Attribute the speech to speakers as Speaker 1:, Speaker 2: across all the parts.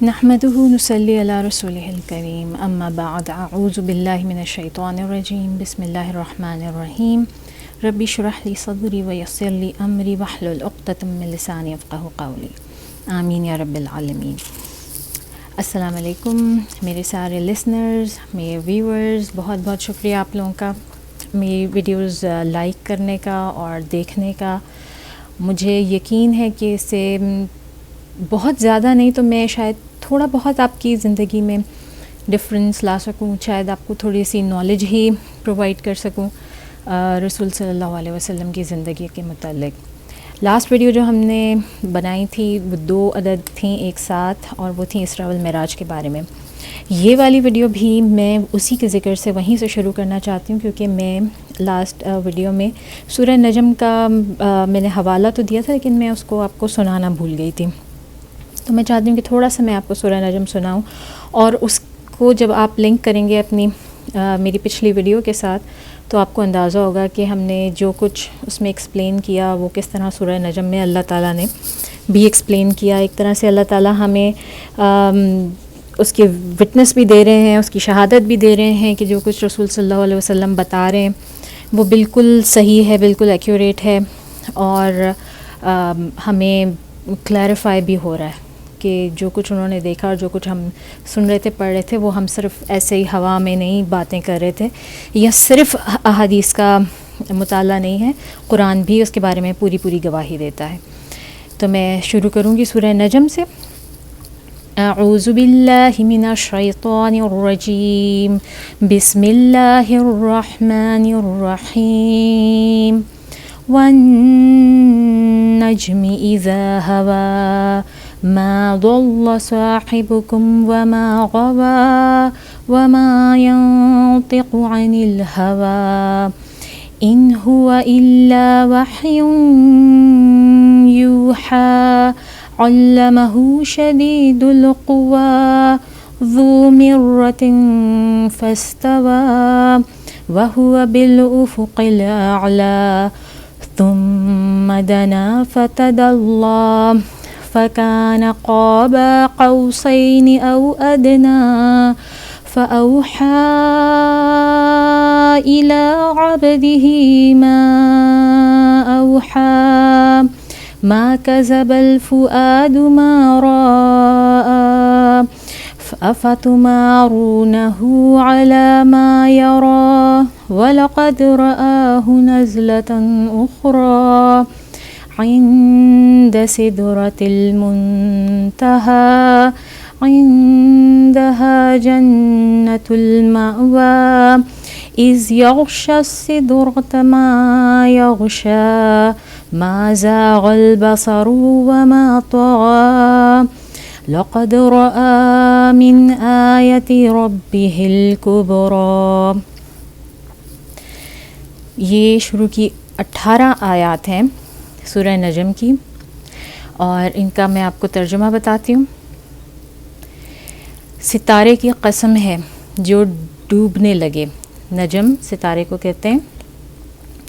Speaker 1: نحمده نصلی علی رسولہ الکریم اما بعد اعوذ باللہ من الشیطان الرجیم بسم اللہ الرحمن الرحیم رب اشرح لی صدری ویسر لی امری واحلل عقدۃ من لسانی یفقہوا قولی آمین یا رب العالمین۔ السلام علیکم میرے سارے لسنرز، میرے ویورز، بہت بہت شکریہ آپ لوگوں کا میری ویڈیوز لائک کرنے کا اور دیکھنے کا۔ مجھے یقین ہے کہ اس سے بہت زیادہ نہیں تو میں شاید تھوڑا بہت آپ کی زندگی میں ڈفرینس لا سکوں، شاید آپ کو تھوڑی سی نالج ہی پرووائڈ کر سکوں رسول صلی اللہ علیہ وسلم کی زندگی کے متعلق۔ لاسٹ ویڈیو جو ہم نے بنائی تھی وہ 2 عدد تھیں ایک ساتھ، اور وہ تھیں اسراء والمعراج کے بارے میں۔ یہ والی ویڈیو بھی میں اسی کے ذکر سے وہیں سے شروع کرنا چاہتی ہوں، کیونکہ میں لاسٹ ویڈیو میں سورہ نجم کا میں نے حوالہ تو دیا تھا، لیکن میں اس کو آپ کو سنانا بھول گئی تھی۔ تو میں چاہتی ہوں کہ تھوڑا سا میں آپ کو سورہ نجم سناؤں، اور اس کو جب آپ لنک کریں گے اپنی میری پچھلی ویڈیو کے ساتھ تو آپ کو اندازہ ہوگا کہ ہم نے جو کچھ اس میں ایکسپلین کیا وہ کس طرح سورہ نجم میں اللہ تعالیٰ نے بھی ایکسپلین کیا۔ ایک طرح سے اللہ تعالیٰ ہمیں اس کے وٹنس بھی دے رہے ہیں، اس کی شہادت بھی دے رہے ہیں کہ جو کچھ رسول صلی اللہ علیہ وسلم بتا رہے ہیں وہ بالکل صحیح ہے، بالکل ایکیوریٹ ہے، اور ہمیں کلیریفائی بھی ہو رہا ہے کہ جو کچھ انہوں نے دیکھا اور جو کچھ ہم سن رہے تھے، پڑھ رہے تھے، وہ ہم صرف ایسے ہی ہوا میں نہیں باتیں کر رہے تھے، یا صرف احادیث کا مطالعہ نہیں ہے، قرآن بھی اس کے بارے میں پوری گواہی دیتا ہے۔ تو میں شروع کروں گی سورہ نجم سے۔ اعوذ باللہ من الشیطان الرجیم بسم اللہ الرحمن الرحیم والنجم اذا ہوا ما ضل صاحبكم وما غوى وما ينطق عن الهوى إن هو إلا وحي يوحى علمه شديد القوى ذو مرة فاستوى وهو بالأفق الأعلى ثم دنا فتدلى فكان قاب قوسين أو أدنى فأوحى إلى عبده ما أوحى ما كذب الفؤاد ما رأى أفتمارونه على ما يرى ولقد رآه نزلة أخرى عند سدرة المنتهى عندها جنة المأوى إذ يغشى السدرة ما يغشى ما زاغ البصر وما طغى لقد رأى من آية ربه الكبرى۔ یہ شروع کی 18 آیات ہیں سورہ نجم کی، اور ان کا میں آپ کو ترجمہ بتاتی ہوں۔ ستارے کی قسم ہے جو ڈوبنے لگے، نجم ستارے کو کہتے ہیں۔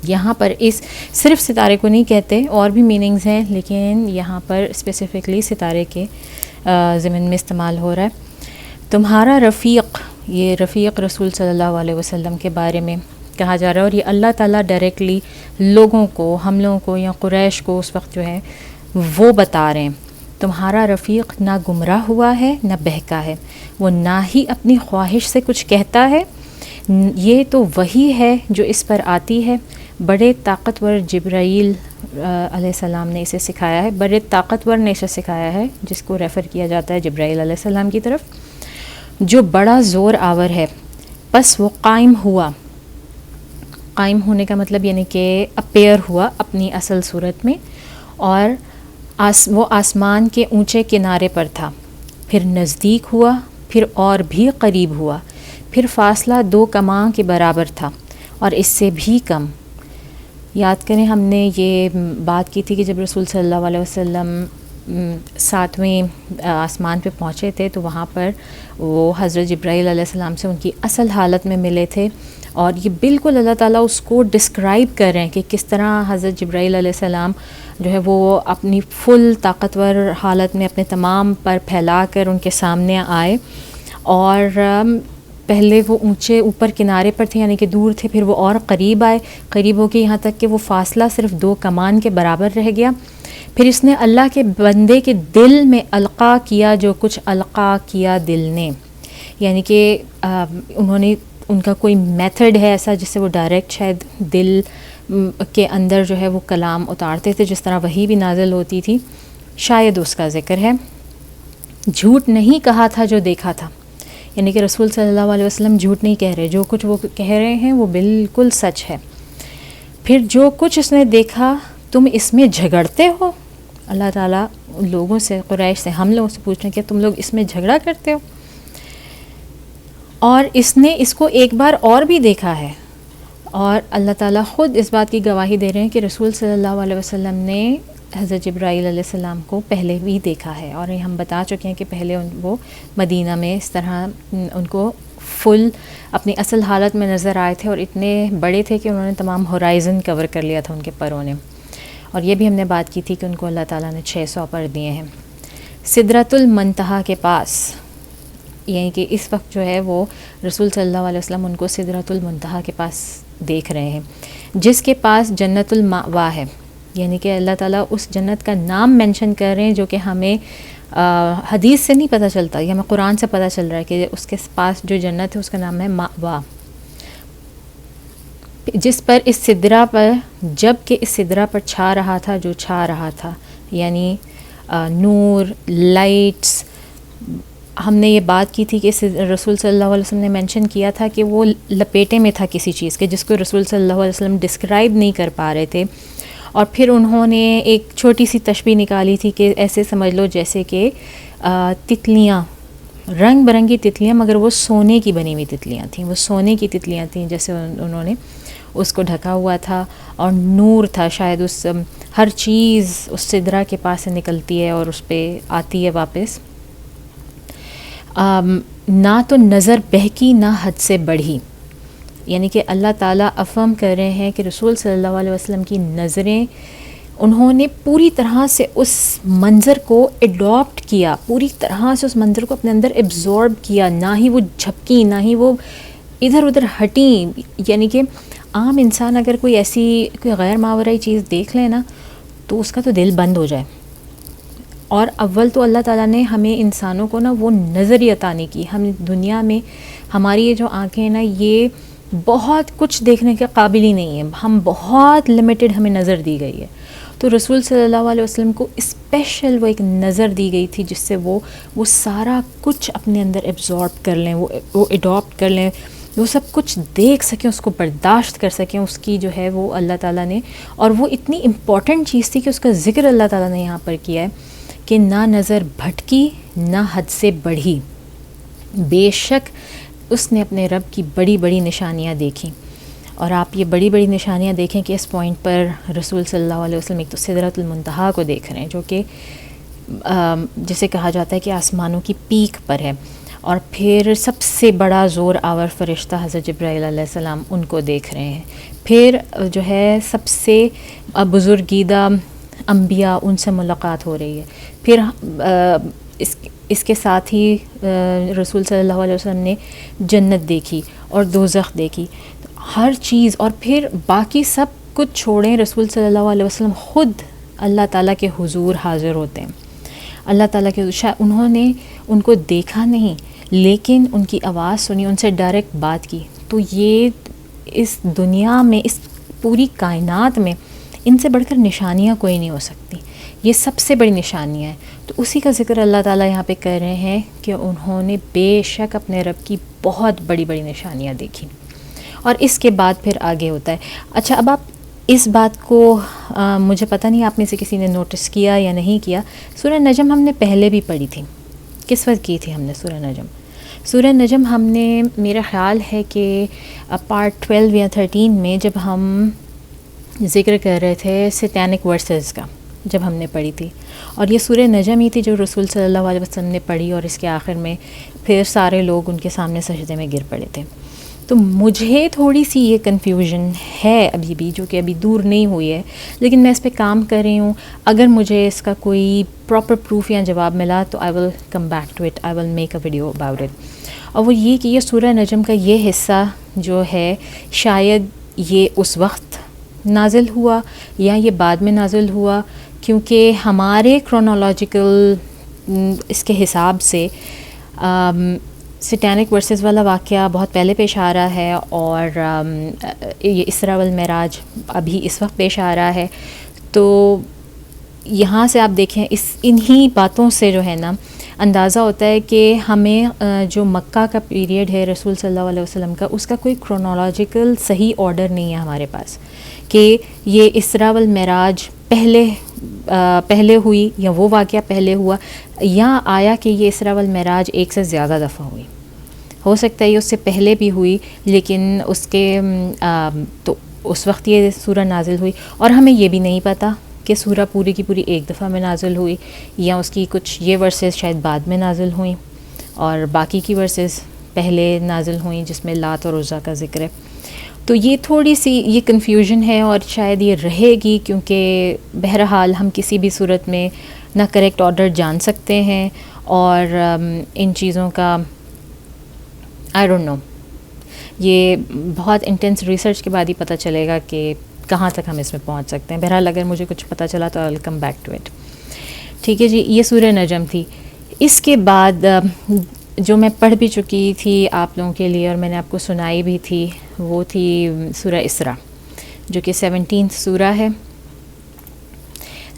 Speaker 1: یہاں پر اس صرف ستارے کو نہیں کہتے، اور بھی میننگز ہیں، لیکن یہاں پر اسپیسیفکلی ستارے کے ضمن میں استعمال ہو رہا ہے۔ تمہارا رفیق، یہ رفیق رسول صلی اللہ علیہ وسلم کے بارے میں کہا جا رہا ہے، اور یہ اللہ تعالیٰ ڈائریکٹلی لوگوں کو، ہم لوگوں کو یا قریش کو اس وقت جو ہے وہ بتا رہے ہیں۔ تمہارا رفیق نہ گمراہ ہوا ہے نہ بہکا ہے، وہ نہ ہی اپنی خواہش سے کچھ کہتا ہے، یہ تو وہی ہے جو اس پر آتی ہے۔ بڑے طاقتور جبرائیل علیہ السلام نے اسے سکھایا ہے، بڑے طاقتور نے اسے سکھایا ہے، جس کو ریفر کیا جاتا ہے جبرائیل علیہ السلام کی طرف، جو بڑا زور آور ہے۔ پس وہ قائم ہوا، قائم ہونے کا مطلب یعنی کہ اپیئر ہوا اپنی اصل صورت میں، اور وہ آسمان کے اونچے کنارے پر تھا، پھر نزدیک ہوا، پھر اور بھی قریب ہوا، پھر فاصلہ 2 کماں کے برابر تھا اور اس سے بھی کم۔ یاد کریں ہم نے یہ بات کی تھی کہ جب رسول صلی اللہ علیہ وسلم 7ویں آسمان پہ پہنچے تھے تو وہاں پر وہ حضرت جبرائیل علیہ السلام سے ان کی اصل حالت میں ملے تھے، اور یہ بالکل اللہ تعالیٰ اس کو ڈسکرائب کر رہے ہیں کہ کس طرح حضرت جبرائیل علیہ السلام جو ہے وہ اپنی فل طاقتور حالت میں اپنے تمام پر پھیلا کر ان کے سامنے آئے، اور پہلے وہ اونچے اوپر کنارے پر تھے یعنی کہ دور تھے، پھر وہ اور قریب آئے، قریب ہو کے یہاں تک کہ وہ فاصلہ صرف 2 کمان کے برابر رہ گیا. پھر اس نے اللہ کے بندے کے دل میں القا کیا جو کچھ القا کیا دل نے، یعنی کہ انہوں نے ان کا کوئی میتھڈ ہے ایسا جس سے وہ ڈائریکٹ شاید دل کے اندر جو ہے وہ کلام اتارتے تھے، جس طرح وحی بھی نازل ہوتی تھی، شاید اس کا ذکر ہے. جھوٹ نہیں کہا تھا جو دیکھا تھا، یعنی کہ رسول صلی اللہ علیہ وسلم جھوٹ نہیں کہہ رہے، جو کچھ وہ کہہ رہے ہیں وہ بالکل سچ ہے. پھر جو کچھ اس نے دیکھا تم اس میں جھگڑتے ہو. اللہ تعالیٰ لوگوں سے، قریش سے، ہم لوگوں سے پوچھ رہے ہیں کہ تم لوگ اس میں جھگڑا کرتے ہو. اور اس نے اس کو ایک بار اور بھی دیکھا ہے، اور اللہ تعالیٰ خود اس بات کی گواہی دے رہے ہیں کہ رسول صلی اللہ علیہ وسلم نے حضرت جبرائیل علیہ السلام کو پہلے بھی دیکھا ہے، اور یہ ہم بتا چکے ہیں کہ پہلے وہ مدینہ میں اس طرح ان کو فل اپنی اصل حالت میں نظر آئے تھے، اور اتنے بڑے تھے کہ انہوں نے تمام ہورائزن کور کر لیا تھا ان کے پروں نے. اور یہ بھی ہم نے بات کی تھی کہ ان کو اللہ تعالیٰ نے 600 پر دیے ہیں. سدرۃ المنتہا کے پاس، یعنی کہ اس وقت جو ہے وہ رسول صلی اللہ علیہ وسلم ان کو سدرۃ المنتہا کے پاس دیکھ رہے ہیں، جس کے پاس جنت المأوا ہے، یعنی کہ اللہ تعالیٰ اس جنت کا نام مینشن کر رہے ہیں جو کہ ہمیں حدیث سے نہیں پتہ چلتا، یہ ہمیں قرآن سے پتہ چل رہا ہے کہ اس کے پاس جو جنت ہے اس کا نام ہے مأوا، جس پر اس سدرہ پر، جب کہ اس سدرہ پر چھا رہا تھا جو چھا رہا تھا، یعنی نور، لائٹس. ہم نے یہ بات کی تھی کہ رسول صلی اللہ علیہ وسلم نے مینشن کیا تھا کہ وہ لپیٹے میں تھا کسی چیز کے جس کو رسول صلی اللہ علیہ وسلم ڈسکرائب نہیں کر پا رہے تھے، اور پھر انہوں نے ایک چھوٹی سی تشبیہ نکالی تھی کہ ایسے سمجھ لو جیسے کہ تتلیاں، رنگ برنگی تتلیاں، مگر وہ سونے کی بنی ہوئی تتلیاں تھیں، وہ سونے کی تتلیاں تھیں جیسے انہوں نے اس کو ڈھکا ہوا تھا، اور نور تھا. شاید اس ہر چیز اس سدرہ کے پاس سے نکلتی ہے اور اس پہ آتی ہے واپس. نہ تو نظر بہکی نہ حد سے بڑھی، یعنی کہ اللہ تعالیٰ افرم کر رہے ہیں کہ رسول صلی اللہ علیہ وسلم کی نظریں، انہوں نے پوری طرح سے اس منظر کو ایڈاپٹ کیا، پوری طرح سے اس منظر کو اپنے اندر ایبزورب کیا، نہ ہی وہ جھپکی، نہ ہی وہ ادھر ادھر ہٹیں. یعنی کہ عام انسان اگر کوئی ایسی کوئی غیر ماورائی چیز دیکھ لے نا تو اس کا تو دل بند ہو جائے. اور اول تو اللہ تعالیٰ نے ہمیں انسانوں کو نا وہ نظر ہی عطا نہیں کی. ہم دنیا میں ہماری یہ جو آنکھیں ہیں نا یہ بہت کچھ دیکھنے کے قابل ہی نہیں ہیں، ہم بہت لمیٹڈ ہمیں نظر دی گئی ہے. تو رسول صلی اللہ علیہ وسلم کو اسپیشل وہ ایک نظر دی گئی تھی جس سے وہ سارا کچھ اپنے اندر ایبزارب کر لیں، وہ اڈاپٹ کر لیں، وہ سب کچھ دیکھ سکیں، اس کو برداشت کر سکیں. اس کی جو ہے وہ اللہ تعالیٰ نے، اور وہ اتنی امپورٹنٹ چیز تھی کہ اس کا ذکر اللہ تعالیٰ نے یہاں پر کیا ہے کہ نہ نظر بھٹکی نہ حد سے بڑھی، بے شک اس نے اپنے رب کی بڑی بڑی نشانیاں دیکھیں. اور آپ یہ بڑی بڑی نشانیاں دیکھیں کہ اس پوائنٹ پر رسول صلی اللہ علیہ وسلم ایک تو سدرۃ المنتہا کو دیکھ رہے ہیں جو کہ جسے کہا جاتا ہے کہ آسمانوں کی پیک پر ہے، اور پھر سب سے بڑا زور آور فرشتہ حضرت جبرائیل علیہ السلام ان کو دیکھ رہے ہیں. پھر جو ہے سب سے بزرگیدہ انبیاء ان سے ملاقات ہو رہی ہے. پھر اس کے ساتھ ہی رسول صلی اللہ علیہ وسلم نے جنت دیکھی اور دوزخ دیکھی، ہر چیز. اور پھر باقی سب کچھ چھوڑیں، رسول صلی اللہ علیہ وسلم خود اللہ تعالیٰ کے حضور حاضر ہوتے ہیں. اللہ تعالیٰ کے انہوں نے ان کو دیکھا نہیں لیکن ان کی آواز سنی، ان سے ڈائریکٹ بات کی. تو یہ اس دنیا میں، اس پوری کائنات میں ان سے بڑھ کر نشانیاں کوئی نہیں ہو سکتی. یہ سب سے بڑی نشانیاں ہیں. تو اسی کا ذکر اللہ تعالیٰ یہاں پہ کر رہے ہیں کہ انہوں نے بے شک اپنے رب کی بہت بڑی بڑی نشانیاں دیکھی. اور اس کے بعد پھر آگے ہوتا ہے. اچھا اب آپ اس بات کو مجھے پتہ نہیں آپ میں سے کسی نے نوٹس کیا یا نہیں کیا، سورہ نجم ہم نے پہلے بھی پڑھی تھی. کس وقت کی تھی ہم نے سورہ نجم؟ سورہ نجم ہم نے، میرا خیال ہے کہ پارٹ 12 یا 13 میں جب ہم ذکر کر رہے تھے سیٹینک ورسز کا، جب ہم نے پڑھی تھی، اور یہ سورہ نجم ہی تھی جو رسول صلی اللہ علیہ وسلم نے پڑھی، اور اس کے آخر میں پھر سارے لوگ ان کے سامنے سجدے میں گر پڑے تھے. تو مجھے تھوڑی سی یہ کنفیوژن ہے ابھی بھی، جو کہ ابھی دور نہیں ہوئی ہے، لیکن میں اس پہ کام کر رہی ہوں. اگر مجھے اس کا کوئی پراپر پروف یا جواب ملا تو I will come back to it, I will make a video about it. اور وہ یہ کہ یہ سورہ نجم کا یہ حصہ جو ہے شاید یہ اس وقت نازل ہوا یا یہ بعد میں نازل ہوا، کیونکہ ہمارے کرونالوجیکل اس کے حساب سے سٹینک ورسز والا واقعہ بہت پہلے پیش آ رہا ہے، اور یہ اسراء والمعراج ابھی اس وقت پیش آ رہا ہے. تو یہاں سے آپ دیکھیں انہی باتوں سے جو ہے نا اندازہ ہوتا ہے کہ ہمیں جو مکہ کا پیریڈ ہے رسول صلی اللہ علیہ وسلم کا، اس کا کوئی کرونالوجیکل صحیح آرڈر نہیں ہے ہمارے پاس، کہ یہ اسراء والمعراج پہلے ہوئی یا وہ واقعہ پہلے ہوا، یا آیا کہ یہ اسراء والمعراج ایک سے زیادہ دفعہ ہوئی. ہو سکتا ہے یہ اس سے پہلے بھی ہوئی، لیکن اس کے تو اس وقت یہ سورہ نازل ہوئی، اور ہمیں یہ بھی نہیں پتہ کہ سورہ پوری کی پوری ایک دفعہ میں نازل ہوئی، یا اس کی کچھ یہ ورسز شاید بعد میں نازل ہوئیں اور باقی کی ورسز پہلے نازل ہوئیں جس میں لات اور عزیٰ کا ذکر ہے. تو یہ تھوڑی سی یہ کنفیوژن ہے، اور شاید یہ رہے گی، کیونکہ بہرحال ہم کسی بھی صورت میں نہ کریکٹ آرڈر جان سکتے ہیں، اور ان چیزوں کا آئی ڈونٹ نو، یہ بہت انٹینس ریسرچ کے بعد ہی پتہ چلے گا کہ کہاں تک ہم اس میں پہنچ سکتے ہیں. بہرحال اگر مجھے کچھ پتہ چلا تو I will come back to it. ٹھیک ہے جی، یہ سورہ نجم تھی. اس کے بعد جو میں پڑھ بھی چکی تھی آپ لوگوں کے لیے اور میں نے آپ کو سنائی بھی تھی، وہ تھی سورہ اسراء، جو کہ 17 سورہ ہے.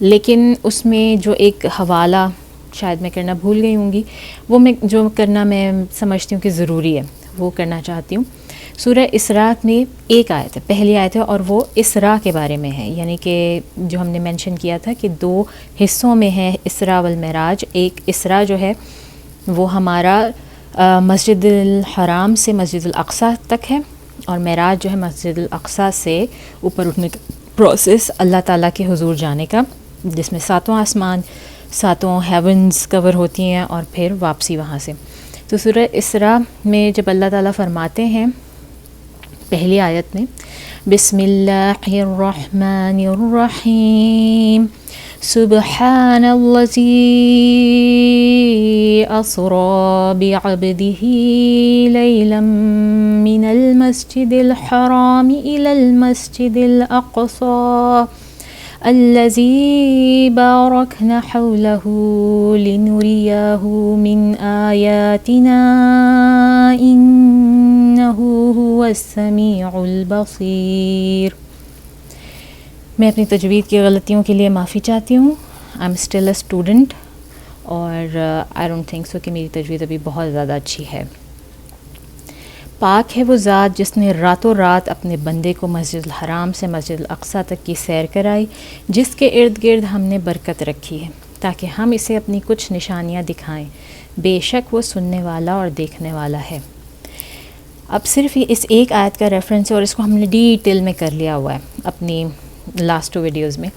Speaker 1: لیکن اس میں جو ایک حوالہ شاید میں کرنا بھول گئی ہوں گی، وہ میں جو کرنا میں سمجھتی ہوں کہ ضروری ہے وہ کرنا چاہتی ہوں. سورہ اسراء میں ایک آیت ہے، پہلی آیت ہے، اور وہ اسراء کے بارے میں ہے، یعنی کہ جو ہم نے مینشن کیا تھا کہ 2 حصوں میں ہے اسراء والمعراج. ایک اسراء جو ہے وہ ہمارا مسجد الحرام سے مسجد الاقصیٰ تک ہے، اور معراج جو ہے مسجد الاقصیٰ سے اوپر اٹھنے کا پروسیس اللہ تعالیٰ کے حضور جانے کا، جس میں 7 آسمان 7 ہیونز کور ہوتی ہیں اور پھر واپسی وہاں سے. تو سورہ اسراء میں جب اللہ تعالیٰ فرماتے ہیں پہلی آیت میں، بسم اللہ الرحمن الرحیم سبحان الذی اسری بعبدہ لیلا من المسجد الحرام الی المسجد الاقصی الذي باركنا حوله لنريه من آياتنا إنه هو السميع البصير. میں اپنی تجوید کی غلطیوں کے لیے معافی چاہتی ہوں. I am still a student, اور آئی ڈونٹ تھنک سو کہ میری تجوید ابھی بہت زیادہ اچھی ہے. پاک ہے وہ ذات جس نے راتوں رات اپنے بندے کو مسجد الحرام سے مسجد الاقصیٰ تک کی سیر کرائی، جس کے ارد گرد ہم نے برکت رکھی ہے تاکہ ہم اسے اپنی کچھ نشانیاں دکھائیں. بے شک وہ سننے والا اور دیکھنے والا ہے. اب صرف اس ایک آیت کا ریفرنس ہے، اور اس کو ہم نے ڈیٹیل میں کر لیا ہوا ہے اپنی لاسٹ 2 ویڈیوز میں.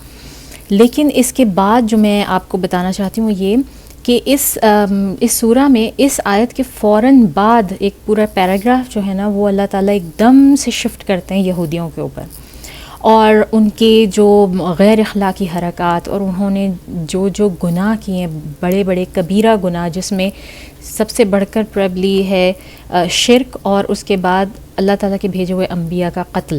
Speaker 1: لیکن اس کے بعد جو میں آپ کو بتانا چاہتی ہوں یہ کہ اس سورہ میں اس آیت کے فوراً بعد ایک پورا پیراگراف جو ہے نا وہ اللہ تعالیٰ ایک دم سے شفٹ کرتے ہیں یہودیوں کے اوپر، اور ان کے جو غیر اخلاقی حرکات، اور انہوں نے جو گناہ کیے ہیں، بڑے بڑے کبیرہ گناہ، جس میں سب سے بڑھ کر پرابلی ہے شرک، اور اس کے بعد اللہ تعالیٰ کے بھیجے ہوئے انبیاء کا قتل،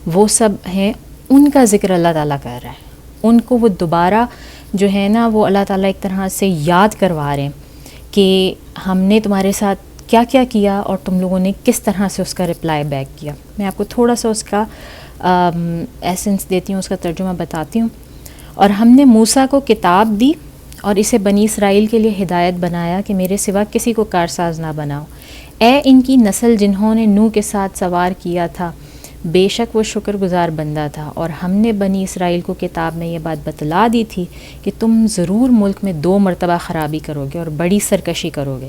Speaker 1: وہ سب ہیں. ان کا ذکر اللہ تعالیٰ کر رہا ہے. ان کو وہ دوبارہ جو ہے نا وہ اللہ تعالیٰ ایک طرح سے یاد کروا رہے ہیں کہ ہم نے تمہارے ساتھ کیا کیا کیا اور تم لوگوں نے کس طرح سے اس کا رپلائی بیک کیا. میں آپ کو تھوڑا سا اس کا ایسنس دیتی ہوں، اس کا ترجمہ بتاتی ہوں. اور ہم نے موسیٰ کو کتاب دی اور اسے بنی اسرائیل کے لیے ہدایت بنایا کہ میرے سوا کسی کو کارساز نہ بناؤ. اے ان کی نسل جنہوں نے نوح کے ساتھ سوار کیا تھا، بے شک وہ شکر گزار بندہ تھا. اور ہم نے بنی اسرائیل کو کتاب میں یہ بات بتلا دی تھی کہ تم ضرور ملک میں 2 مرتبہ خرابی کرو گے اور بڑی سرکشی کرو گے.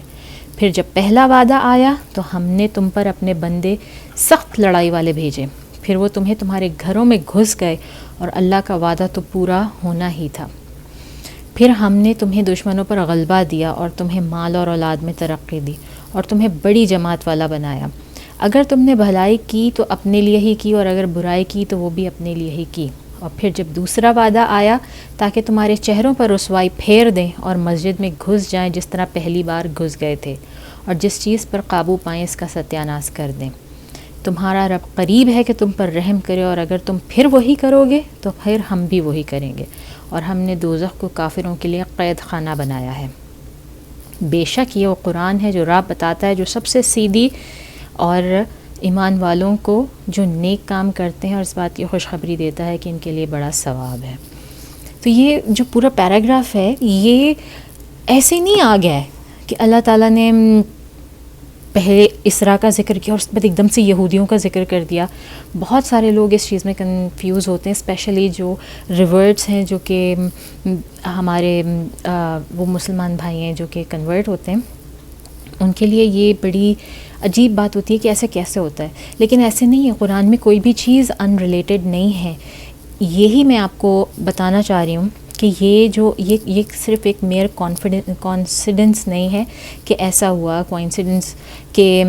Speaker 1: پھر جب پہلا وعدہ آیا تو ہم نے تم پر اپنے بندے سخت لڑائی والے بھیجے، پھر وہ تمہیں تمہارے گھروں میں گھس گئے اور اللہ کا وعدہ تو پورا ہونا ہی تھا۔ پھر ہم نے تمہیں دشمنوں پر غلبہ دیا اور تمہیں مال اور اولاد میں ترقی دی اور تمہیں بڑی جماعت والا بنایا۔ اگر تم نے بھلائی کی تو اپنے لیے ہی کی، اور اگر برائی کی تو وہ بھی اپنے لیے ہی کی۔ اور پھر جب دوسرا وعدہ آیا تاکہ تمہارے چہروں پر رسوائی پھیر دیں اور مسجد میں گھس جائیں جس طرح پہلی بار گھس گئے تھے، اور جس چیز پر قابو پائیں اس کا ستیہ ناش کر دیں۔ تمہارا رب قریب ہے کہ تم پر رحم کرے، اور اگر تم پھر وہی کرو گے تو پھر ہم بھی وہی کریں گے، اور ہم نے دوزخ کو کافروں کے لیے قید خانہ بنایا ہے۔ بے شک یہ وہ قرآن ہے جو راہ بتاتا ہے، جو سب سے سیدھی، اور ایمان والوں کو جو نیک کام کرتے ہیں اور اس بات کی خوشخبری دیتا ہے کہ ان کے لیے بڑا ثواب ہے۔ تو یہ جو پورا پیراگراف ہے یہ ایسے نہیں آ گیا ہے کہ اللہ تعالیٰ نے پہلے اسراء کا ذکر کیا اور اس کے بعد ایک دم سے یہودیوں کا ذکر کر دیا۔ بہت سارے لوگ اس چیز میں کنفیوز ہوتے ہیں، اسپیشلی جو ریورٹس ہیں، جو کہ ہمارے وہ مسلمان بھائی ہیں جو کہ کنورٹ ہوتے ہیں، ان کے لیے یہ بڑی عجیب بات ہوتی ہے کہ ایسے کیسے ہوتا ہے، لیکن ایسے نہیں ہے۔ قرآن میں کوئی بھی چیز ان ریلیٹڈ نہیں ہے۔ یہی میں آپ کو بتانا چاہ رہی ہوں کہ یہ صرف ایک میئر کانسیڈنس نہیں ہے کہ ایسا ہوا، کوئنسیڈنس کہ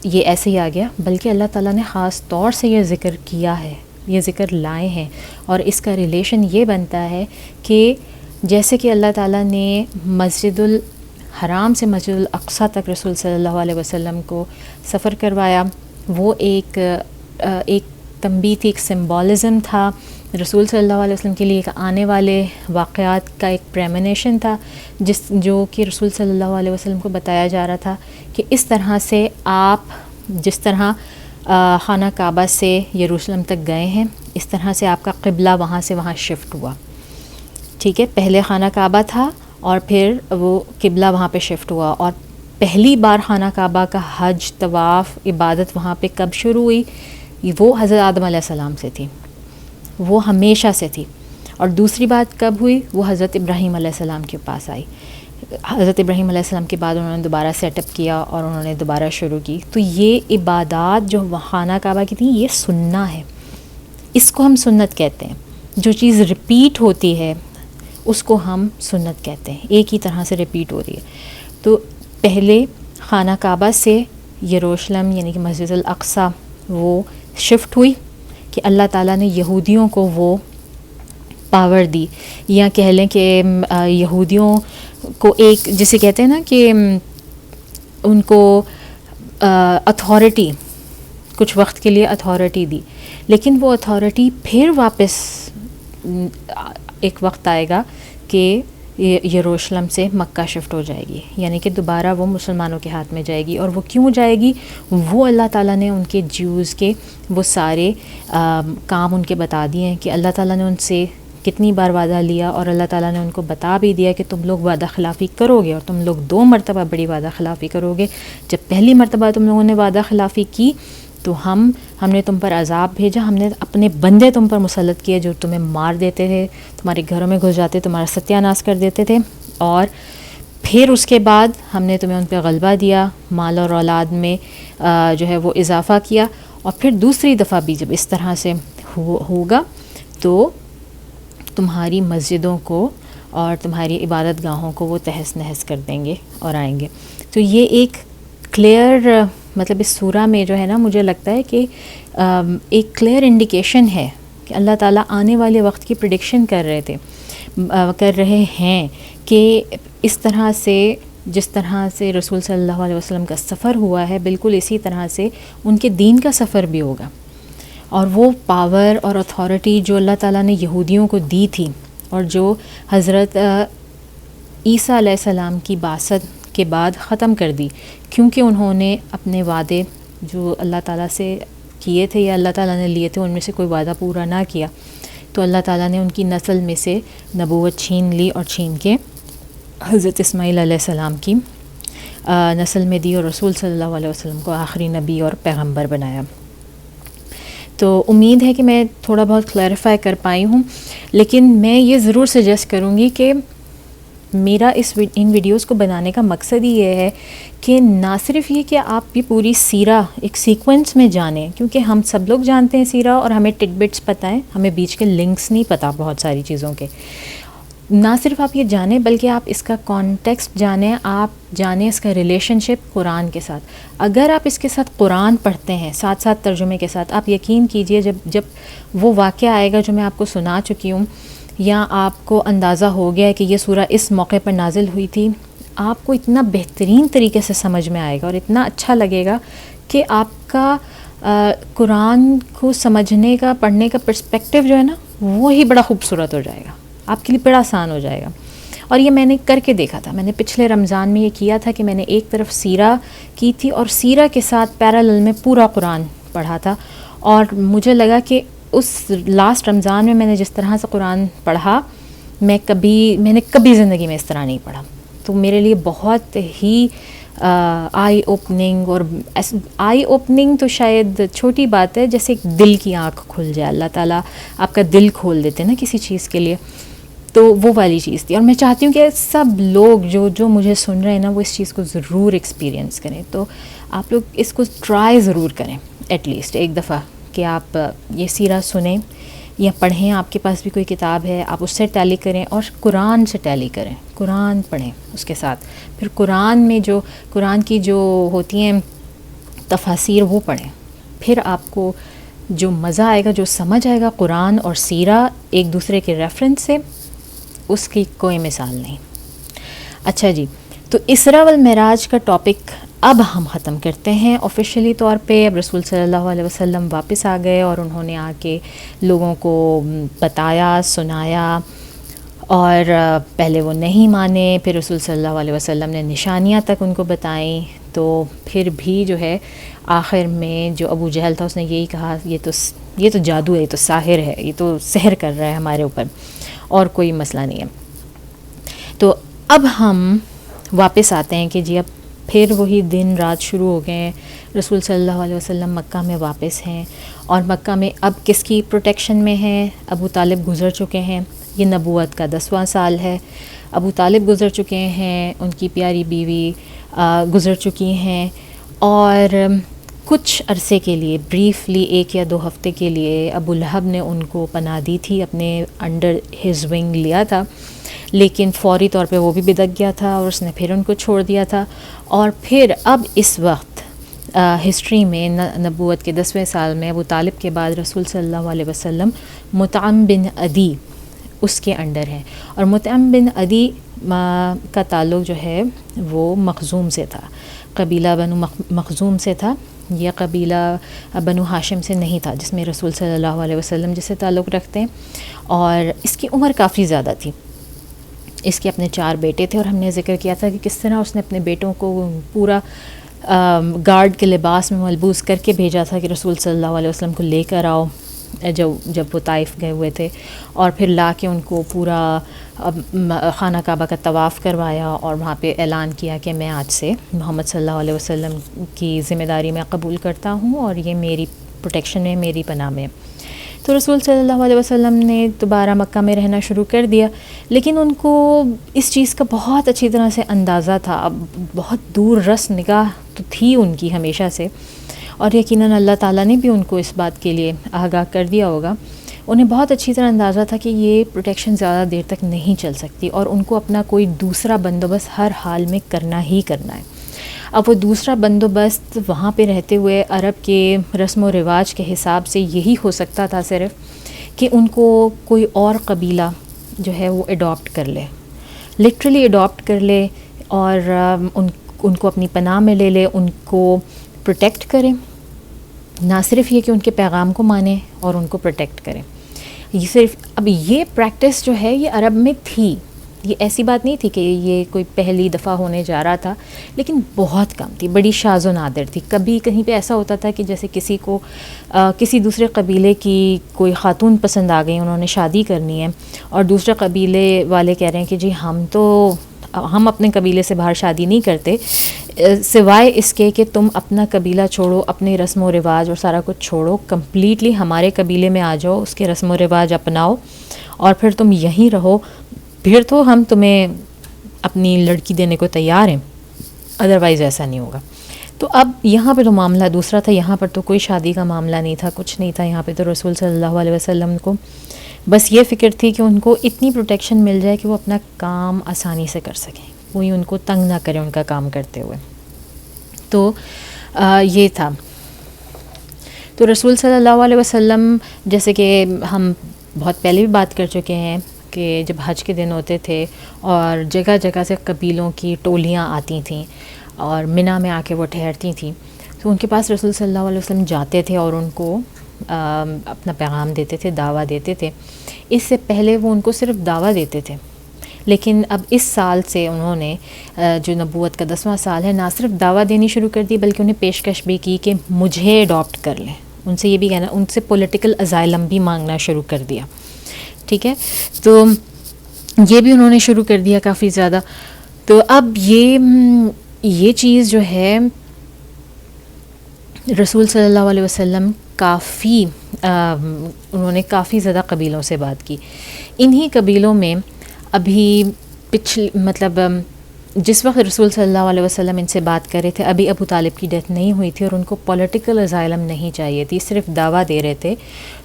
Speaker 1: یہ ایسے ہی آ گیا، بلکہ اللہ تعالیٰ نے خاص طور سے یہ ذکر کیا ہے، یہ ذکر لائے ہیں، اور اس کا ریلیشن یہ بنتا ہے کہ جیسے کہ اللہ تعالیٰ نے مسجد الحرام سے مسجد الاقصیٰ تک رسول صلی اللہ علیہ وسلم کو سفر کروایا، وہ ایک تنبیہ تھی، ایک سمبولزم تھا رسول صلی اللہ علیہ وسلم کے لیے، ایک آنے والے واقعات کا ایک پریمونیشن تھا، جو کہ رسول صلی اللہ علیہ وسلم کو بتایا جا رہا تھا کہ اس طرح سے آپ جس طرح خانہ کعبہ سے یروشلم تک گئے ہیں، اس طرح سے آپ کا قبلہ وہاں سے وہاں شفٹ ہوا۔ ٹھیک ہے، پہلے خانہ کعبہ تھا اور پھر وہ قبلہ وہاں پہ شفٹ ہوا، اور پہلی بار خانہ کعبہ کا حج، طواف، عبادت وہاں پہ کب شروع ہوئی؟ وہ حضرت آدم علیہ السلام سے تھی، وہ ہمیشہ سے تھی۔ اور دوسری بات کب ہوئی؟ وہ حضرت ابراہیم علیہ السلام کے پاس آئی۔ حضرت ابراہیم علیہ السلام کے بعد انہوں نے دوبارہ سیٹ اپ کیا اور انہوں نے دوبارہ شروع کی۔ تو یہ عبادات جو خانہ کعبہ کی تھیں، یہ سننا ہے، اس کو ہم سنت کہتے ہیں۔ جو چیز ریپیٹ ہوتی ہے اس کو ہم سنت کہتے ہیں، ایک ہی طرح سے ریپیٹ ہو رہی ہے۔ تو پہلے خانہ کعبہ سے یروشلم یعنی کہ مسجد الاقصیٰ وہ شفٹ ہوئی کہ اللہ تعالیٰ نے یہودیوں کو وہ پاور دی، یا کہہ لیں کہ یہودیوں کو ایک جسے کہتے ہیں نا کہ ان کو اتھارٹی، کچھ وقت کے لیے اتھارٹی دی، لیکن وہ اتھارٹی پھر واپس ایک وقت آئے گا کہ یروشلم سے مکہ شفٹ ہو جائے گی، یعنی کہ دوبارہ وہ مسلمانوں کے ہاتھ میں جائے گی۔ اور وہ کیوں جائے گی؟ وہ اللہ تعالیٰ نے ان کے جیوز کے وہ سارے کام ان کے بتا دیے ہیں کہ اللہ تعالیٰ نے ان سے کتنی بار وعدہ لیا، اور اللہ تعالیٰ نے ان کو بتا بھی دیا کہ تم لوگ وعدہ خلافی کرو گے، اور تم لوگ 2 مرتبہ بڑی وعدہ خلافی کرو گے۔ جب پہلی مرتبہ تم لوگوں نے وعدہ خلافی کی تو ہم نے تم پر عذاب بھیجا، ہم نے اپنے بندے تم پر مسلط کیے جو تمہیں مار دیتے تھے، تمہارے گھروں میں گھس جاتے، تمہارا ستیہ ناش کر دیتے تھے، اور پھر اس کے بعد ہم نے تمہیں ان پہ غلبہ دیا، مال اور اولاد میں جو ہے وہ اضافہ کیا، اور پھر دوسری دفعہ بھی جب اس طرح سے ہوگا تو تمہاری مسجدوں کو اور تمہاری عبادت گاہوں کو وہ تہس نہس کر دیں گے اور آئیں گے۔ تو یہ ایک کلیئر مطلب اس سورہ میں جو ہے نا، مجھے لگتا ہے کہ ایک کلیئر انڈیکیشن ہے کہ اللہ تعالیٰ آنے والے وقت کی پریڈکشن کر رہے ہیں کہ اس طرح سے جس طرح سے رسول صلی اللہ علیہ وسلم کا سفر ہوا ہے، بالکل اسی طرح سے ان کے دین کا سفر بھی ہوگا، اور وہ پاور اور اتھارٹی جو اللہ تعالیٰ نے یہودیوں کو دی تھی اور جو حضرت عیسیٰ علیہ السلام کی بعثت کے بعد ختم کر دی، کیونکہ انہوں نے اپنے وعدے جو اللہ تعالیٰ سے کیے تھے یا اللہ تعالیٰ نے لیے تھے ان میں سے کوئی وعدہ پورا نہ کیا، تو اللہ تعالیٰ نے ان کی نسل میں سے نبوت چھین لی، اور چھین کے حضرت اسماعیل علیہ السلام کی نسل میں دی، اور رسول صلی اللہ علیہ وسلم کو آخری نبی اور پیغمبر بنایا۔ تو امید ہے کہ میں تھوڑا بہت کلیریفائی کر پائی ہوں، لیکن میں یہ ضرور سجیسٹ کروں گی کہ میرا ان ویڈیوز کو بنانے کا مقصد ہی یہ ہے کہ نہ صرف یہ کہ آپ یہ پوری سیرہ ایک سیکوینس میں جانیں، کیونکہ ہم سب لوگ جانتے ہیں سیرہ اور ہمیں ٹڈ بٹس پتہ ہیں، ہمیں بیچ کے لنکس نہیں پتہ بہت ساری چیزوں کے. نہ صرف آپ یہ جانیں بلکہ آپ اس کا کانٹیکسٹ جانیں، آپ جانیں اس کا ریلیشن شپ قرآن کے ساتھ. اگر آپ اس کے ساتھ قرآن پڑھتے ہیں ساتھ ساتھ ترجمے کے ساتھ، آپ یقین کیجئے جب وہ واقعہ آئے گا جو میں آپ کو سنا چکی ہوں، یا آپ کو اندازہ ہو گیا ہے کہ یہ سورہ اس موقع پر نازل ہوئی تھی، آپ کو اتنا بہترین طریقے سے سمجھ میں آئے گا اور اتنا اچھا لگے گا کہ آپ کا قرآن کو سمجھنے کا، پڑھنے کا پرسپیکٹیو جو ہے نا، وہی بڑا خوبصورت ہو جائے گا، آپ کے لیے بڑا آسان ہو جائے گا. اور یہ میں نے کر کے دیکھا تھا. میں نے پچھلے رمضان میں یہ کیا تھا کہ میں نے ایک طرف سیرہ کی تھی اور سیرہ کے ساتھ پیرالل میں پورا قرآن پڑھا تھا. اور مجھے لگا کہ اس لاسٹ رمضان میں نے جس طرح سے قرآن پڑھا، میں نے کبھی زندگی میں اس طرح نہیں پڑھا. تو میرے لیے بہت ہی آئی اوپننگ، اور آئی اوپننگ تو شاید چھوٹی بات ہے، جیسے ایک دل کی آنکھ کھل جائے، اللہ تعالیٰ آپ کا دل کھول دیتے ہیں نا کسی چیز کے لیے، تو وہ والی چیز تھی. اور میں چاہتی ہوں کہ سب لوگ جو مجھے سن رہے ہیں نا، وہ اس چیز کو ضرور ایکسپیرینس کریں. تو آپ لوگ اس کو ٹرائی ضرور کریں ایٹ لیسٹ ایک دفعہ، کہ آپ یہ سیرہ سنیں یا پڑھیں. آپ کے پاس بھی کوئی کتاب ہے آپ اس سے ٹیلی کریں، اور قرآن سے ٹیلی کریں، قرآن پڑھیں اس کے ساتھ. پھر قرآن کی جو ہوتی ہیں تفاسیر وہ پڑھیں. پھر آپ کو جو مزہ آئے گا، جو سمجھ آئے گا قرآن اور سیرہ ایک دوسرے کے ریفرنس سے، اس کی کوئی مثال نہیں. اچھا جی، تو اسراء والمعراج کا ٹاپک اب ہم ختم کرتے ہیں آفیشیلی طور پہ. اب رسول صلی اللہ علیہ وسلم واپس آ گئے اور انہوں نے آ کے لوگوں کو بتایا، سنایا، اور پہلے وہ نہیں مانے. پھر رسول صلی اللہ علیہ وسلم نے نشانیاں تک ان کو بتائیں. تو پھر بھی جو ہے آخر میں جو ابو جہل تھا، اس نے یہی کہا یہ تو جادو ہے، یہ تو ساحر ہے، یہ تو سحر کر رہا ہے ہمارے اوپر، اور کوئی مسئلہ نہیں ہے. تو اب ہم واپس آتے ہیں کہ جی اب پھر وہی دن رات شروع ہو گئے ہیں. رسول صلی اللہ علیہ وسلم مکہ میں واپس ہیں، اور مکہ میں اب کس کی پروٹیکشن میں ہیں؟ ابو طالب گزر چکے ہیں. یہ نبوت کا 10واں سال ہے. ابو طالب گزر چکے ہیں، ان کی پیاری بیوی گزر چکی ہیں، اور کچھ عرصے کے لیے بریفلی 1 یا 2 ہفتے کے لیے ابو لہب نے ان کو پناہ دی تھی، اپنے انڈر ہز ونگ لیا تھا، لیکن فوری طور پہ وہ بھی بدک گیا تھا اور اس نے پھر ان کو چھوڑ دیا تھا. اور پھر اب اس وقت ہسٹری میں نبوت کے 10ویں سال میں ابو طالب کے بعد رسول صلی اللہ علیہ وسلم مطعم بن عدی اس کے انڈر ہیں. اور مطعم بن عدی کا تعلق جو ہے وہ مخزوم سے تھا، قبیلہ بنو مخزوم سے تھا. یہ قبیلہ بنو ہاشم سے نہیں تھا جس میں رسول صلی اللہ علیہ وسلم جس سے تعلق رکھتے ہیں. اور اس کی عمر کافی زیادہ تھی. اس کے اپنے 4 بیٹے تھے، اور ہم نے ذکر کیا تھا کہ کس طرح اس نے اپنے بیٹوں کو پورا گارڈ کے لباس میں ملبوس کر کے بھیجا تھا کہ رسول صلی اللہ علیہ وسلم کو لے کر آؤ جب وہ طائف گئے ہوئے تھے، اور پھر لا کے ان کو پورا خانہ کعبہ کا طواف کروایا، اور وہاں پہ اعلان کیا کہ میں آج سے محمد صلی اللہ علیہ وسلم کی ذمہ داری میں قبول کرتا ہوں، اور یہ میری پروٹیکشن میں، میری پناہ میں. تو رسول صلی اللہ علیہ وسلم نے دوبارہ مکہ میں رہنا شروع کر دیا، لیکن ان کو اس چیز کا بہت اچھی طرح سے اندازہ تھا. اب بہت دور رس نگاہ تو تھی ان کی ہمیشہ سے، اور یقیناً اللہ تعالیٰ نے بھی ان کو اس بات کے لیے آگاہ کر دیا ہوگا. انہیں بہت اچھی طرح اندازہ تھا کہ یہ پروٹیکشن زیادہ دیر تک نہیں چل سکتی، اور ان کو اپنا کوئی دوسرا بندوبست ہر حال میں کرنا ہی کرنا ہے. اب وہ دوسرا بندوبست وہاں پہ رہتے ہوئے عرب کے رسم و رواج کے حساب سے یہی ہو سکتا تھا صرف کہ ان کو کوئی اور قبیلہ جو ہے وہ اڈاپٹ کر لے، لٹرلی اڈاپٹ کر لے، اور ان کو اپنی پناہ میں لے لے، ان کو پروٹیکٹ کرے. نہ صرف یہ کہ ان کے پیغام کو مانیں اور ان کو پروٹیکٹ کریں. یہ صرف اب یہ پریکٹس جو ہے یہ عرب میں تھی، یہ ایسی بات نہیں تھی کہ یہ کوئی پہلی دفعہ ہونے جا رہا تھا، لیکن بہت کم تھی، بڑی شاذ و نادر تھی. کبھی کہیں پہ ایسا ہوتا تھا کہ جیسے کسی کو کسی دوسرے قبیلے کی کوئی خاتون پسند آ گئی، انہوں نے شادی کرنی ہے، اور دوسرے قبیلے والے کہہ رہے ہیں کہ جی ہم اپنے قبیلے سے باہر شادی نہیں کرتے، سوائے اس کے کہ تم اپنا قبیلہ چھوڑو، اپنے رسم و رواج اور سارا کچھ چھوڑو، کمپلیٹلی ہمارے قبیلے میں آ جاؤ، اس کے رسم و رواج اپناؤ، اور پھر تم یہیں رہو، پھر تو ہم تمہیں
Speaker 2: اپنی لڑکی دینے کو تیار ہیں، ادروائز ایسا نہیں ہوگا. تو اب یہاں پہ تو معاملہ دوسرا تھا، یہاں پر تو کوئی شادی کا معاملہ نہیں تھا، کچھ نہیں تھا. یہاں پہ تو رسول صلی اللہ علیہ وسلم کو بس یہ فکر تھی کہ ان کو اتنی پروٹیکشن مل جائے کہ وہ اپنا کام آسانی سے کر سکیں، کوئی ان کو تنگ نہ کرے ان کا کام کرتے ہوئے. تو یہ تھا. تو رسول صلی اللہ علیہ وسلم، جیسے کہ ہم بہت پہلے بھی بات کر چکے ہیں کہ جب حج کے دن ہوتے تھے اور جگہ جگہ سے قبیلوں کی ٹولیاں آتی تھیں اور منی میں آ کے وہ ٹھہرتی تھیں، تو ان کے پاس رسول صلی اللہ علیہ وسلم جاتے تھے اور ان کو اپنا پیغام دیتے تھے، دعویٰ دیتے تھے. اس سے پہلے وہ ان کو صرف دعویٰ دیتے تھے، لیکن اب اس سال سے انہوں نے جو نبوت کا 10واں سال ہے، نہ صرف دعویٰ دینی شروع کر دی بلکہ انہیں پیشکش بھی کی کہ مجھے اڈاپٹ کر لیں. ان سے یہ بھی کہنا، ان سے پولیٹیکل ازائلم بھی مانگنا شروع کر دیا. ٹھیک ہے، تو یہ بھی انہوں نے شروع کر دیا کافی زیادہ. تو اب یہ چیز جو ہے رسول صلی اللہ علیہ وسلم کافی انہوں نے کافی زیادہ قبیلوں سے بات کی. انہی قبیلوں میں ابھی مطلب جس وقت رسول صلی اللہ علیہ وسلم ان سے بات کر رہے تھے، ابھی ابو طالب کی ڈیتھ نہیں ہوئی تھی اور ان کو پولیٹیکل ازائلم نہیں چاہیے تھی، صرف دعویٰ دے رہے تھے.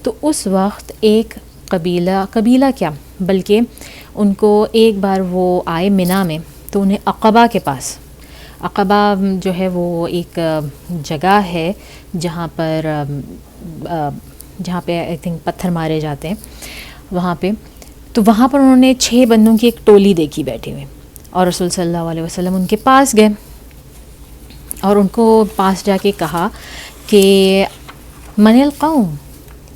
Speaker 2: تو اس وقت ایک قبیلہ کیا بلکہ ان کو ایک بار وہ آئے منی میں، تو انہیں عقبہ کے پاس، عقبہ جو ہے وہ ایک جگہ ہے جہاں پہ آئی تھنک پتھر مارے جاتے ہیں وہاں پہ. تو وہاں پر انہوں نے 6 بندوں کی ایک ٹولی دیکھی بیٹھے ہوئے، اور رسول صلی اللہ علیہ وسلم ان کے پاس گئے اور ان کو پاس جا کے کہا کہ من القوم،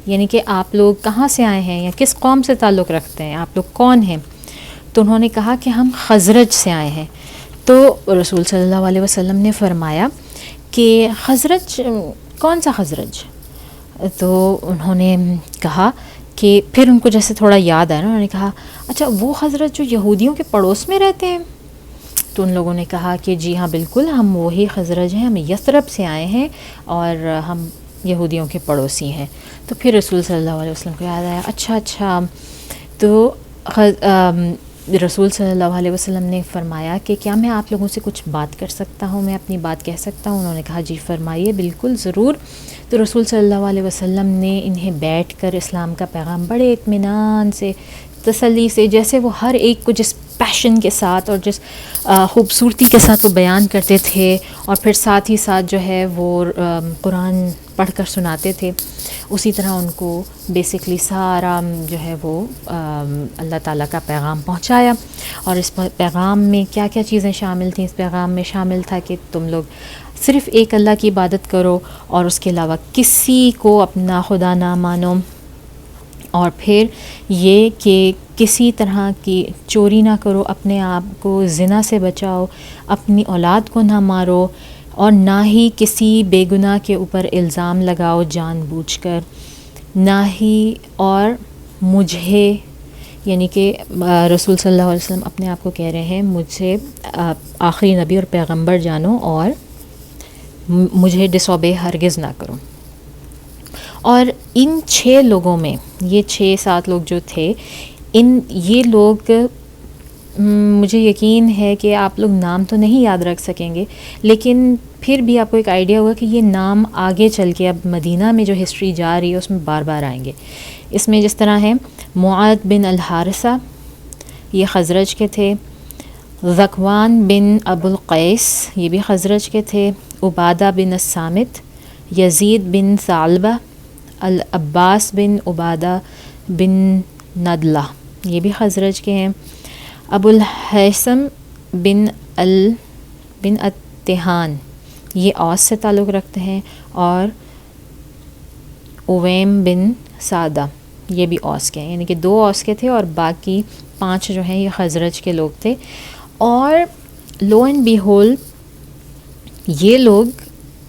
Speaker 2: یعنی کہ آپ لوگ کہاں سے آئے ہیں یا کس قوم سے تعلق رکھتے ہیں، آپ لوگ کون ہیں؟ تو انہوں نے کہا کہ ہم خزرج سے آئے ہیں. تو رسول صلی اللہ علیہ وسلم نے فرمایا کہ خزرج، کون سا خزرج؟ تو انہوں نے کہا کہ پھر ان کو جیسے تھوڑا یاد آیا نا، انہوں نے کہا اچھا وہ حضرت جو یہودیوں کے پڑوس میں رہتے ہیں؟ تو ان لوگوں نے کہا کہ جی ہاں بالکل، ہم وہی خزرج ہیں، ہم یثرب سے آئے ہیں اور ہم یہودیوں کے پڑوسی ہیں. تو پھر رسول صلی اللہ علیہ وسلم کو یاد آیا، اچھا. تو رسول صلی اللہ علیہ وسلم نے فرمایا کہ کیا میں آپ لوگوں سے کچھ بات کر سکتا ہوں، میں اپنی بات کہہ سکتا ہوں؟ انہوں نے کہا جی فرمائیے، بالکل ضرور. تو رسول صلی اللہ علیہ وسلم نے انہیں بیٹھ کر اسلام کا پیغام بڑے اطمینان سے، تسلی سے، جیسے وہ ہر ایک کو جس پیشن کے ساتھ اور جس خوبصورتی کے ساتھ وہ بیان کرتے تھے، اور پھر ساتھ ہی ساتھ جو ہے وہ قرآن پڑھ کر سناتے تھے، اسی طرح ان کو بیسکلی سارا جو ہے وہ اللہ تعالیٰ کا پیغام پہنچایا. اور اس پیغام میں کیا کیا چیزیں شامل تھیں؟ اس پیغام میں شامل تھا کہ تم لوگ صرف ایک اللہ کی عبادت کرو اور اس کے علاوہ کسی کو اپنا خدا نہ مانو، اور پھر یہ کہ کسی طرح کی چوری نہ کرو، اپنے آپ کو زنا سے بچاؤ، اپنی اولاد کو نہ مارو، اور نہ ہی کسی بے گناہ کے اوپر الزام لگاؤ جان بوجھ کر، نہ ہی اور مجھے، یعنی کہ رسول صلی اللہ علیہ وسلم اپنے آپ کو کہہ رہے ہیں مجھے آخری نبی اور پیغمبر جانو اور مجھے ڈس اوبے ہرگز نہ کرو. اور ان 6 لوگوں میں، یہ 6-7 لوگ جو تھے، یہ لوگ مجھے یقین ہے کہ آپ لوگ نام تو نہیں یاد رکھ سکیں گے، لیکن پھر بھی آپ کو ایک آئیڈیا ہوگا کہ یہ نام آگے چل کے اب مدینہ میں جو ہسٹری جا رہی ہے اس میں بار بار آئیں گے. اس میں جس طرح ہے معاذ بن الحارثہ، یہ خزرج کے تھے. ذکوان بن ابو القیس، یہ بھی خزرج کے تھے. عبادہ بن الصامت، یزید بن ثعلبہ، العباس بن عبادہ بن ندلہ، یہ بھی خزرج کے ہیں. ابو الحیثم بن التحان، یہ اوس سے تعلق رکھتے ہیں. اور اویم بن سعدہ، یہ بھی اوس کے ہیں، یعنی کہ 2 اوس کے تھے اور باقی 5 جو ہیں یہ خزرج کے لوگ تھے. اور لو اینڈ بی ہول یہ لوگ،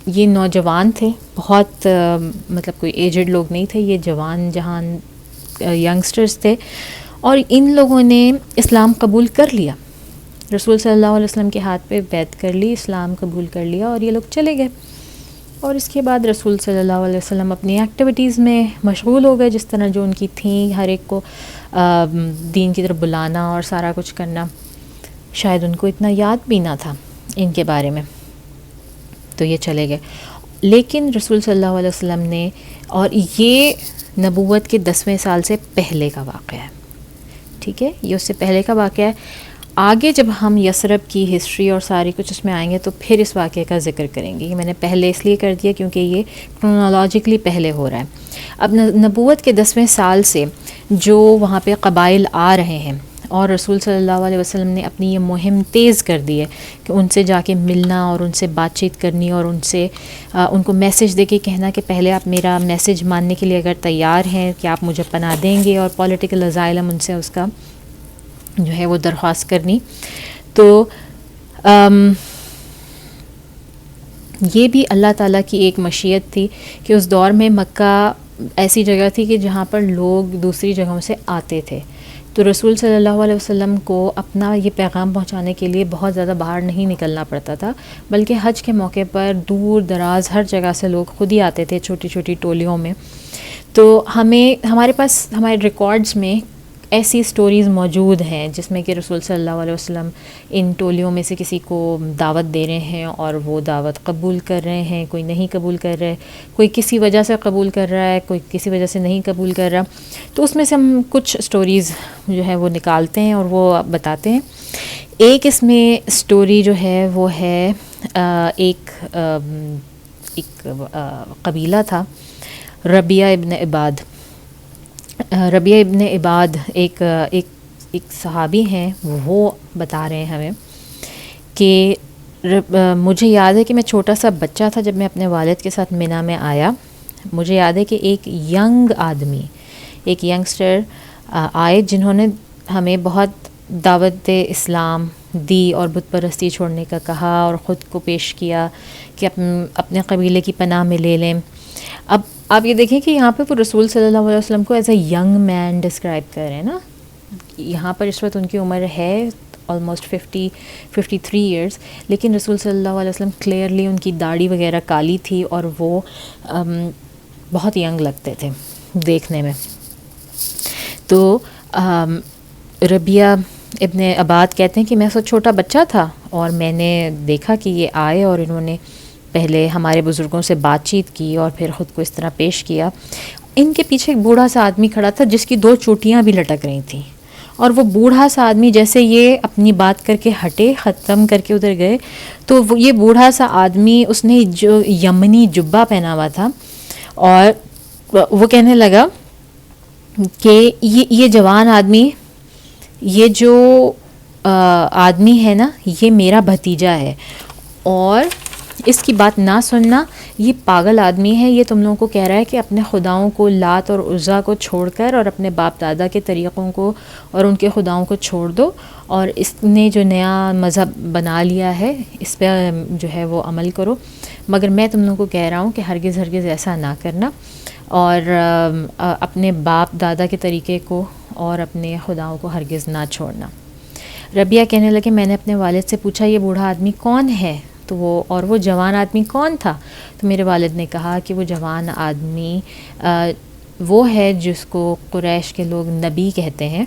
Speaker 2: یہ نوجوان تھے، بہت مطلب کوئی ایجڈ لوگ نہیں تھے، یہ جوان جہان ینگسٹرز تھے. اور ان لوگوں نے اسلام قبول کر لیا، رسول صلی اللہ علیہ وسلم کے ہاتھ پہ بیعت کر لی، اسلام قبول کر لیا، اور یہ لوگ چلے گئے. اور اس کے بعد رسول صلی اللہ علیہ وسلم اپنی ایکٹیویٹیز میں مشغول ہو گئے، جس طرح جو ان کی تھیں، ہر ایک کو دین کی طرف بلانا اور سارا کچھ کرنا. شاید ان کو اتنا یاد بھی نہ تھا ان کے بارے میں، تو یہ چلے گئے. لیکن رسول صلی اللہ علیہ وسلم نے، اور یہ نبوت کے 10ویں سال سے پہلے کا واقعہ ہے، ٹھیک ہے، یہ اس سے پہلے کا واقعہ ہے. آگے جب ہم یثرب کی ہسٹری اور ساری کچھ اس میں آئیں گے تو پھر اس واقعے کا ذکر کریں گے. یہ میں نے پہلے اس لیے کر دیا کیونکہ یہ کرونالوجیکلی پہلے ہو رہا ہے. اب نبوت کے 10ویں سال سے جو وہاں پہ قبائل آ رہے ہیں، اور رسول صلی اللہ علیہ وسلم نے اپنی یہ مہم تیز کر دی ہے کہ ان سے جا کے ملنا اور ان سے بات چیت کرنی اور ان کو میسج دے کے کہنا کہ پہلے آپ میرا میسج ماننے کے لیے اگر تیار ہیں کہ آپ مجھے پناہ دیں گے، اور پولیٹیکل اسائلم ان سے اس کا جو ہے وہ درخواست کرنی. تو یہ بھی اللہ تعالیٰ کی ایک مشیت تھی کہ اس دور میں مکہ ایسی جگہ تھی کہ جہاں پر لوگ دوسری جگہوں سے آتے تھے. تو رسول صلی اللہ علیہ وسلم کو اپنا یہ پیغام پہنچانے کے لیے بہت زیادہ باہر نہیں نکلنا پڑتا تھا، بلکہ حج کے موقع پر دور دراز ہر جگہ سے لوگ خود ہی آتے تھے چھوٹی چھوٹی ٹولیوں میں. تو ہمارے پاس ہمارے ریکارڈز میں ایسی سٹوریز موجود ہیں جس میں کہ رسول صلی اللہ علیہ وسلم ان ٹولیوں میں سے کسی کو دعوت دے رہے ہیں اور وہ دعوت قبول کر رہے ہیں، کوئی نہیں قبول کر رہے، کوئی کسی وجہ سے قبول کر رہا ہے، کوئی کسی وجہ سے نہیں قبول کر رہا. تو اس میں سے ہم کچھ سٹوریز جو ہے وہ نکالتے ہیں اور وہ بتاتے ہیں. ایک اس میں سٹوری جو ہے وہ ہے ایک قبیلہ تھا ربیہ ابن عباد. ربیہ ابن عباد ایک صحابی ہیں، وہ بتا رہے ہیں ہمیں کہ مجھے یاد ہے کہ میں چھوٹا سا بچہ تھا جب میں اپنے والد کے ساتھ منی میں آیا. مجھے یاد ہے کہ ایک ینگسٹر آئے جنہوں نے ہمیں بہت دعوت اسلام دی اور بت پرستی چھوڑنے کا کہا اور خود کو پیش کیا کہ اپنے قبیلے کی پناہ میں لے لیں. اب آپ یہ دیکھیں کہ یہاں پہ وہ رسول صلی اللہ علیہ وسلم کو as a young man describe کر رہے ہیں نا. یہاں پر اس وقت ان کی عمر ہے آلموسٹ 53 ایئرس، لیکن رسول صلی اللہ علیہ وسلم کلیئرلی ان کی داڑھی وغیرہ کالی تھی اور وہ بہت ینگ لگتے تھے دیکھنے میں. تو ربیہ ابن عباد کہتے ہیں کہ میں سب چھوٹا بچہ تھا اور میں نے دیکھا کہ یہ آئے اور انہوں نے پہلے ہمارے بزرگوں سے بات چیت کی اور پھر خود کو اس طرح پیش کیا. ان کے پیچھے ایک بوڑھا سا آدمی کھڑا تھا جس کی 2 چوٹیاں بھی لٹک رہی تھیں، اور وہ بوڑھا سا آدمی جیسے یہ اپنی بات کر کے ہٹے، ختم کر کے ادھر گئے، تو یہ بوڑھا سا آدمی اس نے جو یمنی جبہ پہنا ہوا تھا، اور وہ کہنے لگا کہ یہ جوان آدمی، یہ جو آدمی ہے نا، یہ میرا بھتیجا ہے، اور اس کی بات نہ سننا، یہ پاگل آدمی ہے. یہ تم لوگوں کو کہہ رہا ہے کہ اپنے خداؤں کو لات اور عزا کو چھوڑ کر اور اپنے باپ دادا کے طریقوں کو اور ان کے خداؤں کو چھوڑ دو، اور اس نے جو نیا مذہب بنا لیا ہے اس پہ جو ہے وہ عمل کرو. مگر میں تم لوگوں کو کہہ رہا ہوں کہ ہرگز ایسا نہ کرنا، اور اپنے باپ دادا کے طریقے کو اور اپنے خداؤں کو ہرگز نہ چھوڑنا. ربیہ کہنے لگے میں نے اپنے والد سے پوچھا یہ بوڑھا آدمی کون ہے؟ تو وہ جوان آدمی کون تھا؟ تو میرے والد نے کہا کہ وہ جوان آدمی وہ ہے جس کو قریش کے لوگ نبی کہتے ہیں،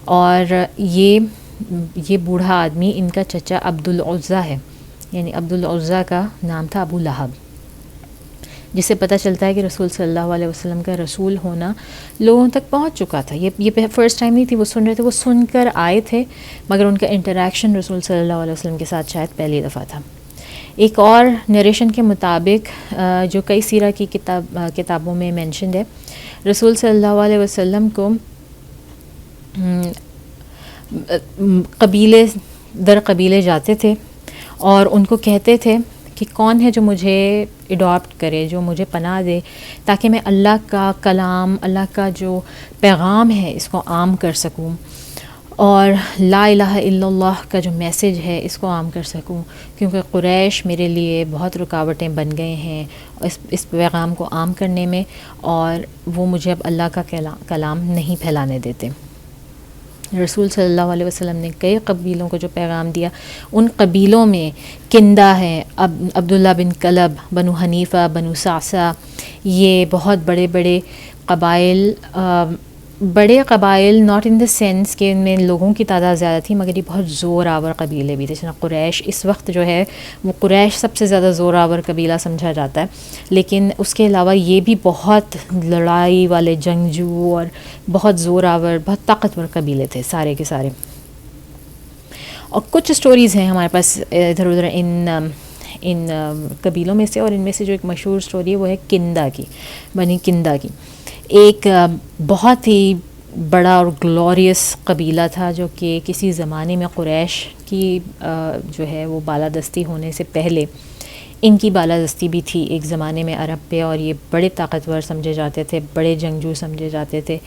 Speaker 2: اور یہ بوڑھا آدمی ان کا چچا عبدالعزیٰ ہے، یعنی عبدالعزیٰ کا نام تھا ابو لہب، جس سے پتہ چلتا ہے کہ رسول صلی اللہ علیہ وسلم کا رسول ہونا لوگوں تک پہنچ چکا تھا. یہ فرسٹ ٹائم نہیں تھی وہ سن رہے تھے، وہ سن کر آئے تھے، مگر ان کا انٹریکشن رسول صلی اللہ علیہ وسلم کے ساتھ شاید پہلی دفعہ تھا. ایک اور نریشن کے مطابق جو کئی سیرہ کی کتابوں میں مینشنڈ ہے، رسول صلی اللہ علیہ وسلم کو قبیلے در قبیلے جاتے تھے اور ان کو کہتے تھے کہ کون ہے جو مجھے اڈاپٹ کرے، جو مجھے پناہ دے، تاکہ میں اللہ کا کلام، اللہ کا جو پیغام ہے اس کو عام کر سکوں، اور لا الہ الا اللہ کا جو میسج ہے اس کو عام کر سکوں، کیونکہ قریش میرے لیے بہت رکاوٹیں بن گئے ہیں اس پیغام کو عام کرنے میں، اور وہ مجھے اب اللہ کا کلام نہیں پھیلانے دیتے. رسول صلی اللہ علیہ وسلم نے کئی قبیلوں کو جو پیغام دیا، ان قبیلوں میں کندہ ہیں، عبداللہ بن کلب، بنو حنیفہ، بنو سعسہ، یہ بہت بڑے بڑے قبائل بڑے قبائل ناٹ ان دا سینس کہ ان میں لوگوں کی تعداد زیادہ تھی، مگر یہ بہت زور آور قبیلے بھی تھے. جیسے قریش اس وقت جو ہے وہ قریش سب سے زیادہ زور آور قبیلہ سمجھا جاتا ہے، لیکن اس کے علاوہ یہ بھی بہت لڑائی والے جنگجو اور بہت زور آور، بہت طاقتور قبیلے تھے سارے کے سارے. اور کچھ سٹوریز ہیں ہمارے پاس ادھر ادھر ان قبیلوں میں سے، اور ان میں سے جو ایک مشہور سٹوری ہے وہ ہے کندا کی، بنی کندا کی. ایک بہت ہی بڑا اور گلوریس قبیلہ تھا جو کہ کسی زمانے میں قریش کی جو ہے وہ بالادستی ہونے سے پہلے ان کی بالادستی بھی تھی ایک زمانے میں عرب پہ، اور یہ بڑے طاقتور سمجھے جاتے تھے، بڑے جنگجو سمجھے جاتے تھے.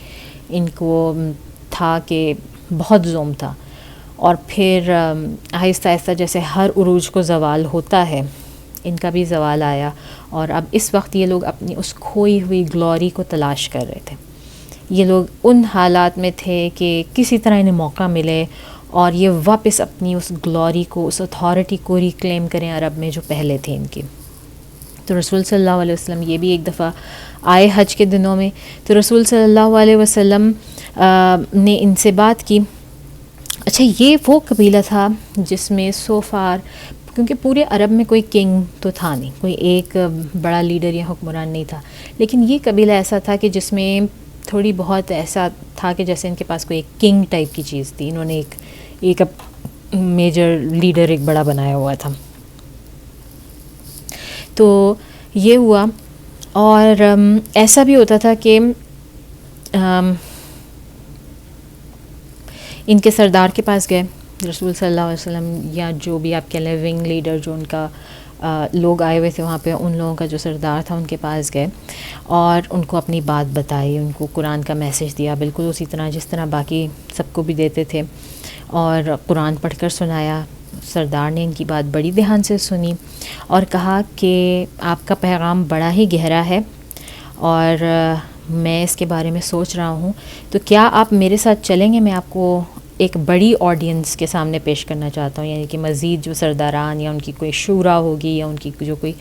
Speaker 2: ان کو تھا کہ بہت زوم تھا. اور پھر آہستہ آہستہ جیسے ہر عروج کو زوال ہوتا ہے، ان کا بھی زوال آیا، اور اب اس وقت یہ لوگ اپنی اس کھوئی ہوئی گلوری کو تلاش کر رہے تھے. یہ لوگ ان حالات میں تھے کہ کسی طرح انہیں موقع ملے اور یہ واپس اپنی اس گلوری کو، اس اتھارٹی کو ریکلیم کریں عرب میں جو پہلے تھے ان کی. تو رسول صلی اللہ علیہ وسلم یہ بھی ایک دفعہ آئے حج کے دنوں میں، تو رسول صلی اللہ علیہ وسلم نے ان سے بات کی. اچھا، یہ وہ قبیلہ تھا جس میں سو فار، کیونکہ پورے عرب میں کوئی کنگ تو تھا نہیں، کوئی ایک بڑا لیڈر یا حکمران نہیں تھا، لیکن یہ قبیلہ ایسا تھا کہ جس میں تھوڑی بہت ایسا تھا کہ جیسے ان کے پاس کوئی ایک کنگ ٹائپ کی چیز تھی. انہوں نے ایک میجر لیڈر ایک بڑا بنایا ہوا تھا. تو یہ ہوا، اور ایسا بھی ہوتا تھا کہ ان کے سردار کے پاس گئے رسول صلی اللہ علیہ وسلم، یا جو بھی آپ کہہ لیں ونگ لیڈر جو ان کا لوگ آئے ہوئے تھے وہاں پہ، ان لوگوں کا جو سردار تھا ان کے پاس گئے اور ان کو اپنی بات بتائی، ان کو قرآن کا میسج دیا، بالکل اسی طرح جس طرح باقی سب کو بھی دیتے تھے، اور قرآن پڑھ کر سنایا. سردار نے ان کی بات بڑی دھیان سے سنی اور کہا کہ آپ کا پیغام بڑا ہی گہرا ہے، اور میں اس کے بارے میں سوچ رہا ہوں، تو کیا آپ میرے ساتھ چلیں گے؟ میں آپ کو ایک بڑی آڈینس کے سامنے پیش کرنا چاہتا ہوں، یعنی کہ مزید جو سرداران یا ان کی کوئی شورا ہوگی یا ان کی جو کوئی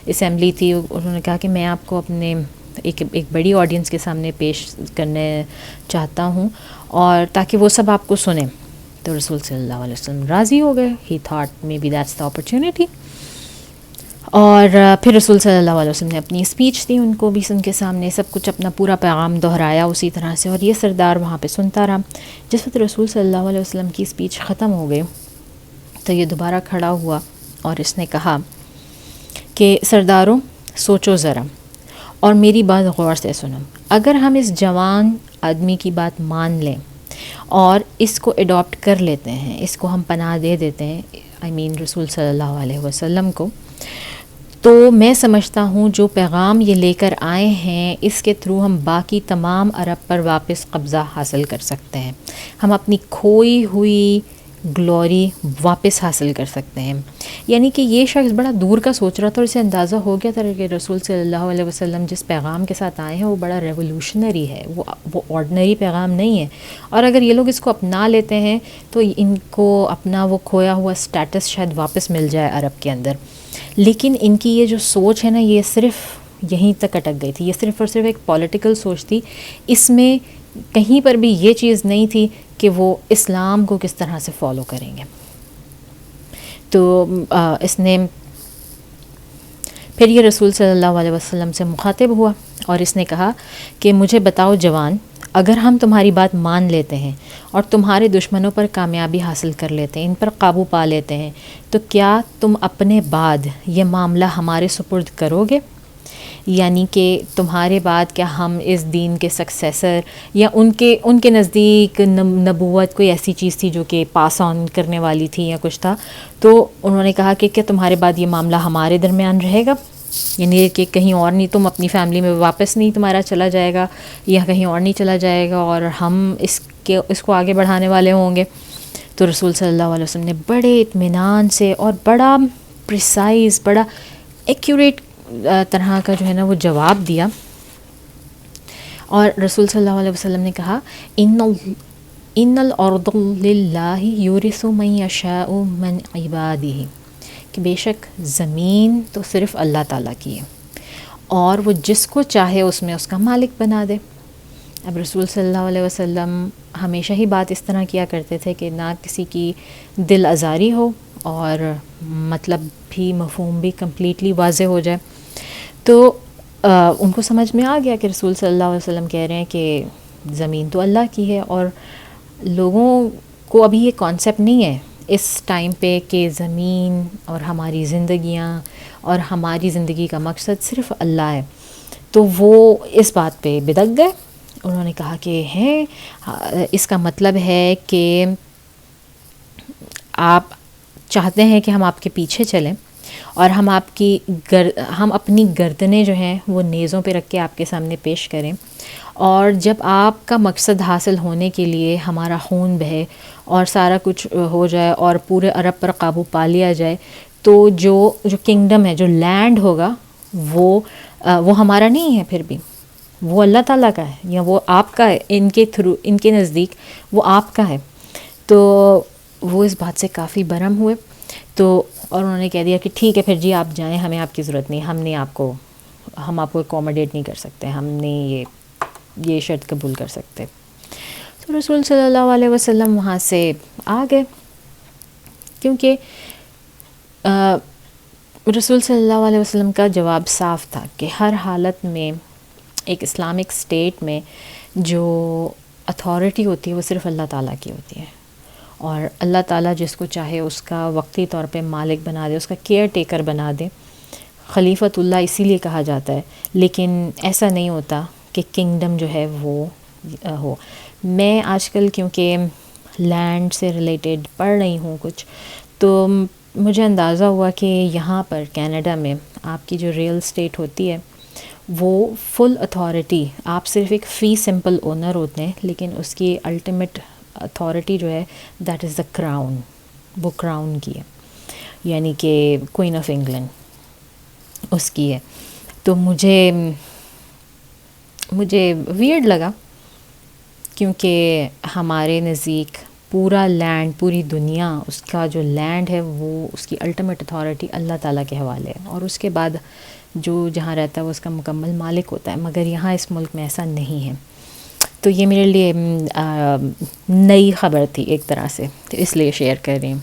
Speaker 2: اسمبلی تھی، انہوں نے کہا کہ میں آپ کو اپنے ایک بڑی آڈینس کے سامنے پیش کرنے چاہتا ہوں، اور تاکہ وہ سب آپ کو سنیں. تو رسول صلی اللہ علیہ وسلم راضی ہو گئے. He thought maybe that's the opportunity. اور پھر رسول صلی اللہ علیہ وسلم نے اپنی اسپیچ دی ان کو بھی، ان کے سامنے سب کچھ اپنا پورا پیغام دہرایا اسی طرح سے، اور یہ سردار وہاں پہ سنتا رہا. جس وقت رسول صلی اللہ علیہ وسلم کی اسپیچ ختم ہو گئی تو یہ دوبارہ کھڑا ہوا اور اس نے کہا کہ سرداروں، سوچو ذرا اور میری بات غور سے سنو. اگر ہم اس جوان آدمی کی بات مان لیں اور اس کو اڈاپٹ کر لیتے ہیں، اس کو ہم پناہ دے دیتے ہیں، رسول صلی اللہ علیہ وسلم کو، تو میں سمجھتا ہوں جو پیغام یہ لے کر آئے ہیں اس کے تھرو ہم باقی تمام عرب پر واپس قبضہ حاصل کر سکتے ہیں، ہم اپنی کھوئی ہوئی گلوری واپس حاصل کر سکتے ہیں. یعنی کہ یہ شخص بڑا دور کا سوچ رہا تھا، اور اسے اندازہ ہو گیا تھا کہ رسول صلی اللہ علیہ وسلم جس پیغام کے ساتھ آئے ہیں وہ بڑا ریولوشنری ہے، وہ آرڈنری پیغام نہیں ہے، اور اگر یہ لوگ اس کو اپنا لیتے ہیں تو ان کو اپنا وہ کھویا ہوا سٹیٹس شاید واپس مل جائے عرب کے اندر. لیکن ان کی یہ جو سوچ ہے نا، یہ صرف یہیں تک اٹک گئی تھی، یہ صرف اور صرف ایک پولیٹیکل سوچ تھی. اس میں کہیں پر بھی یہ چیز نہیں تھی کہ وہ اسلام کو کس طرح سے فالو کریں گے. تو اس نے پھر یہ رسول صلی اللہ علیہ وسلم سے مخاطب ہوا اور اس نے کہا کہ مجھے بتاؤ جوان، اگر ہم تمہاری بات مان لیتے ہیں اور تمہارے دشمنوں پر کامیابی حاصل کر لیتے ہیں، ان پر قابو پا لیتے ہیں، تو کیا تم اپنے بعد یہ معاملہ ہمارے سپرد کرو گے؟ یعنی کہ تمہارے بعد کیا ہم اس دین کے سکسیسر، یا ان کے نزدیک نبوت کوئی ایسی چیز تھی جو کہ پاس آن کرنے والی تھی یا کچھ تھا. تو انہوں نے کہا کہ کیا تمہارے بعد یہ معاملہ ہمارے درمیان رہے گا، یعنی کہ کہیں اور نہیں، تم اپنی فیملی میں واپس نہیں تمہارا چلا جائے گا یا کہیں اور نہیں چلا جائے گا، اور ہم اس کو آگے بڑھانے والے ہوں گے. تو رسول صلی اللہ علیہ وسلم نے بڑے اطمینان سے اور بڑا پریسائز، بڑا ایکوریٹ طرح کا جو ہے نا وہ جواب دیا، اور رسول صلی اللہ علیہ وسلم نے کہا ان الارض للہ یورث من یشاء من عبادہ، کہ بے شک زمین تو صرف اللہ تعالیٰ کی ہے اور وہ جس کو چاہے اس میں اس کا مالک بنا دے. اب رسول صلی اللہ علیہ وسلم ہمیشہ ہی بات اس طرح کیا کرتے تھے کہ نہ کسی کی دل آزاری ہو اور مطلب بھی مفہوم بھی کمپلیٹلی واضح ہو جائے. تو ان کو سمجھ میں آ گیا کہ رسول صلی اللہ علیہ وسلم کہہ رہے ہیں کہ زمین تو اللہ کی ہے، اور لوگوں کو ابھی یہ کانسیپٹ نہیں ہے اس ٹائم پہ کہ زمین اور ہماری زندگیاں اور ہماری زندگی کا مقصد صرف اللہ ہے. تو وہ اس بات پہ بدک گئے. انہوں نے کہا کہ ہیں اس کا مطلب ہے کہ آپ چاہتے ہیں کہ ہم آپ کے پیچھے چلیں اور ہم ہم اپنی گردنیں جو ہیں وہ نیزوں پہ رکھ کے آپ کے سامنے پیش کریں، اور جب آپ کا مقصد حاصل ہونے کے لیے ہمارا خون بہے اور سارا کچھ ہو جائے اور پورے عرب پر قابو پا لیا جائے، تو جو کنگڈم ہے، جو لینڈ ہوگا وہ ہمارا نہیں ہے، پھر بھی وہ اللہ تعالیٰ کا ہے یا وہ آپ کا ہے. ان کے نزدیک وہ آپ کا ہے. تو وہ اس بات سے کافی برہم ہوئے. تو اور انہوں نے کہہ دیا کہ ٹھیک ہے پھر جی آپ جائیں، ہمیں آپ کی ضرورت نہیں، ہم آپ کو اکوموڈیٹ نہیں کر سکتے، ہم نہیں یہ شرط قبول کر سکتے. تو رسول صلی اللہ علیہ وسلم وہاں سے آ گئے، کیونکہ رسول صلی اللہ علیہ وسلم کا جواب صاف تھا کہ ہر حالت میں ایک اسلامک اسٹیٹ میں جو اتھارٹی ہوتی ہے وہ صرف اللہ تعالیٰ کی ہوتی ہے، اور اللہ تعالیٰ جس کو چاہے اس کا وقتی طور پہ مالک بنا دے، اس کا کیئر ٹیکر بنا دے. خلیفۃ اللہ اسی لیے کہا جاتا ہے، لیکن ایسا نہیں ہوتا کہ کنگڈم جو ہے وہ ہو. میں آج کل کیونکہ لینڈ سے ریلیٹڈ پڑھ رہی ہوں کچھ، تو مجھے اندازہ ہوا کہ یہاں پر کینیڈا میں آپ کی جو ریئل اسٹیٹ ہوتی ہے وہ فل اتھارٹی، آپ صرف ایک فی سمپل اونر ہوتے ہیں، لیکن اس کی الٹیمیٹ اتھارٹی جو ہے دیٹ از دا کراؤن، وہ کراؤن کی ہے، یعنی کہ کوئین آف انگلینڈ اس کی ہے. تو مجھے ویئرڈ لگا، کیونکہ ہمارے نزدیک پورا لینڈ، پوری دنیا، اس کا جو لینڈ ہے وہ اس کی الٹیمیٹ اتھارٹی اللہ تعالیٰ کے حوالے ہے، اور اس کے بعد جو جہاں رہتا ہے وہ اس کا مکمل مالک ہوتا ہے. مگر یہاں اس ملک میں ایسا نہیں ہے. تو یہ میرے لیے نئی خبر تھی ایک طرح سے، تو اس لیے شیئر کر رہی ہوں.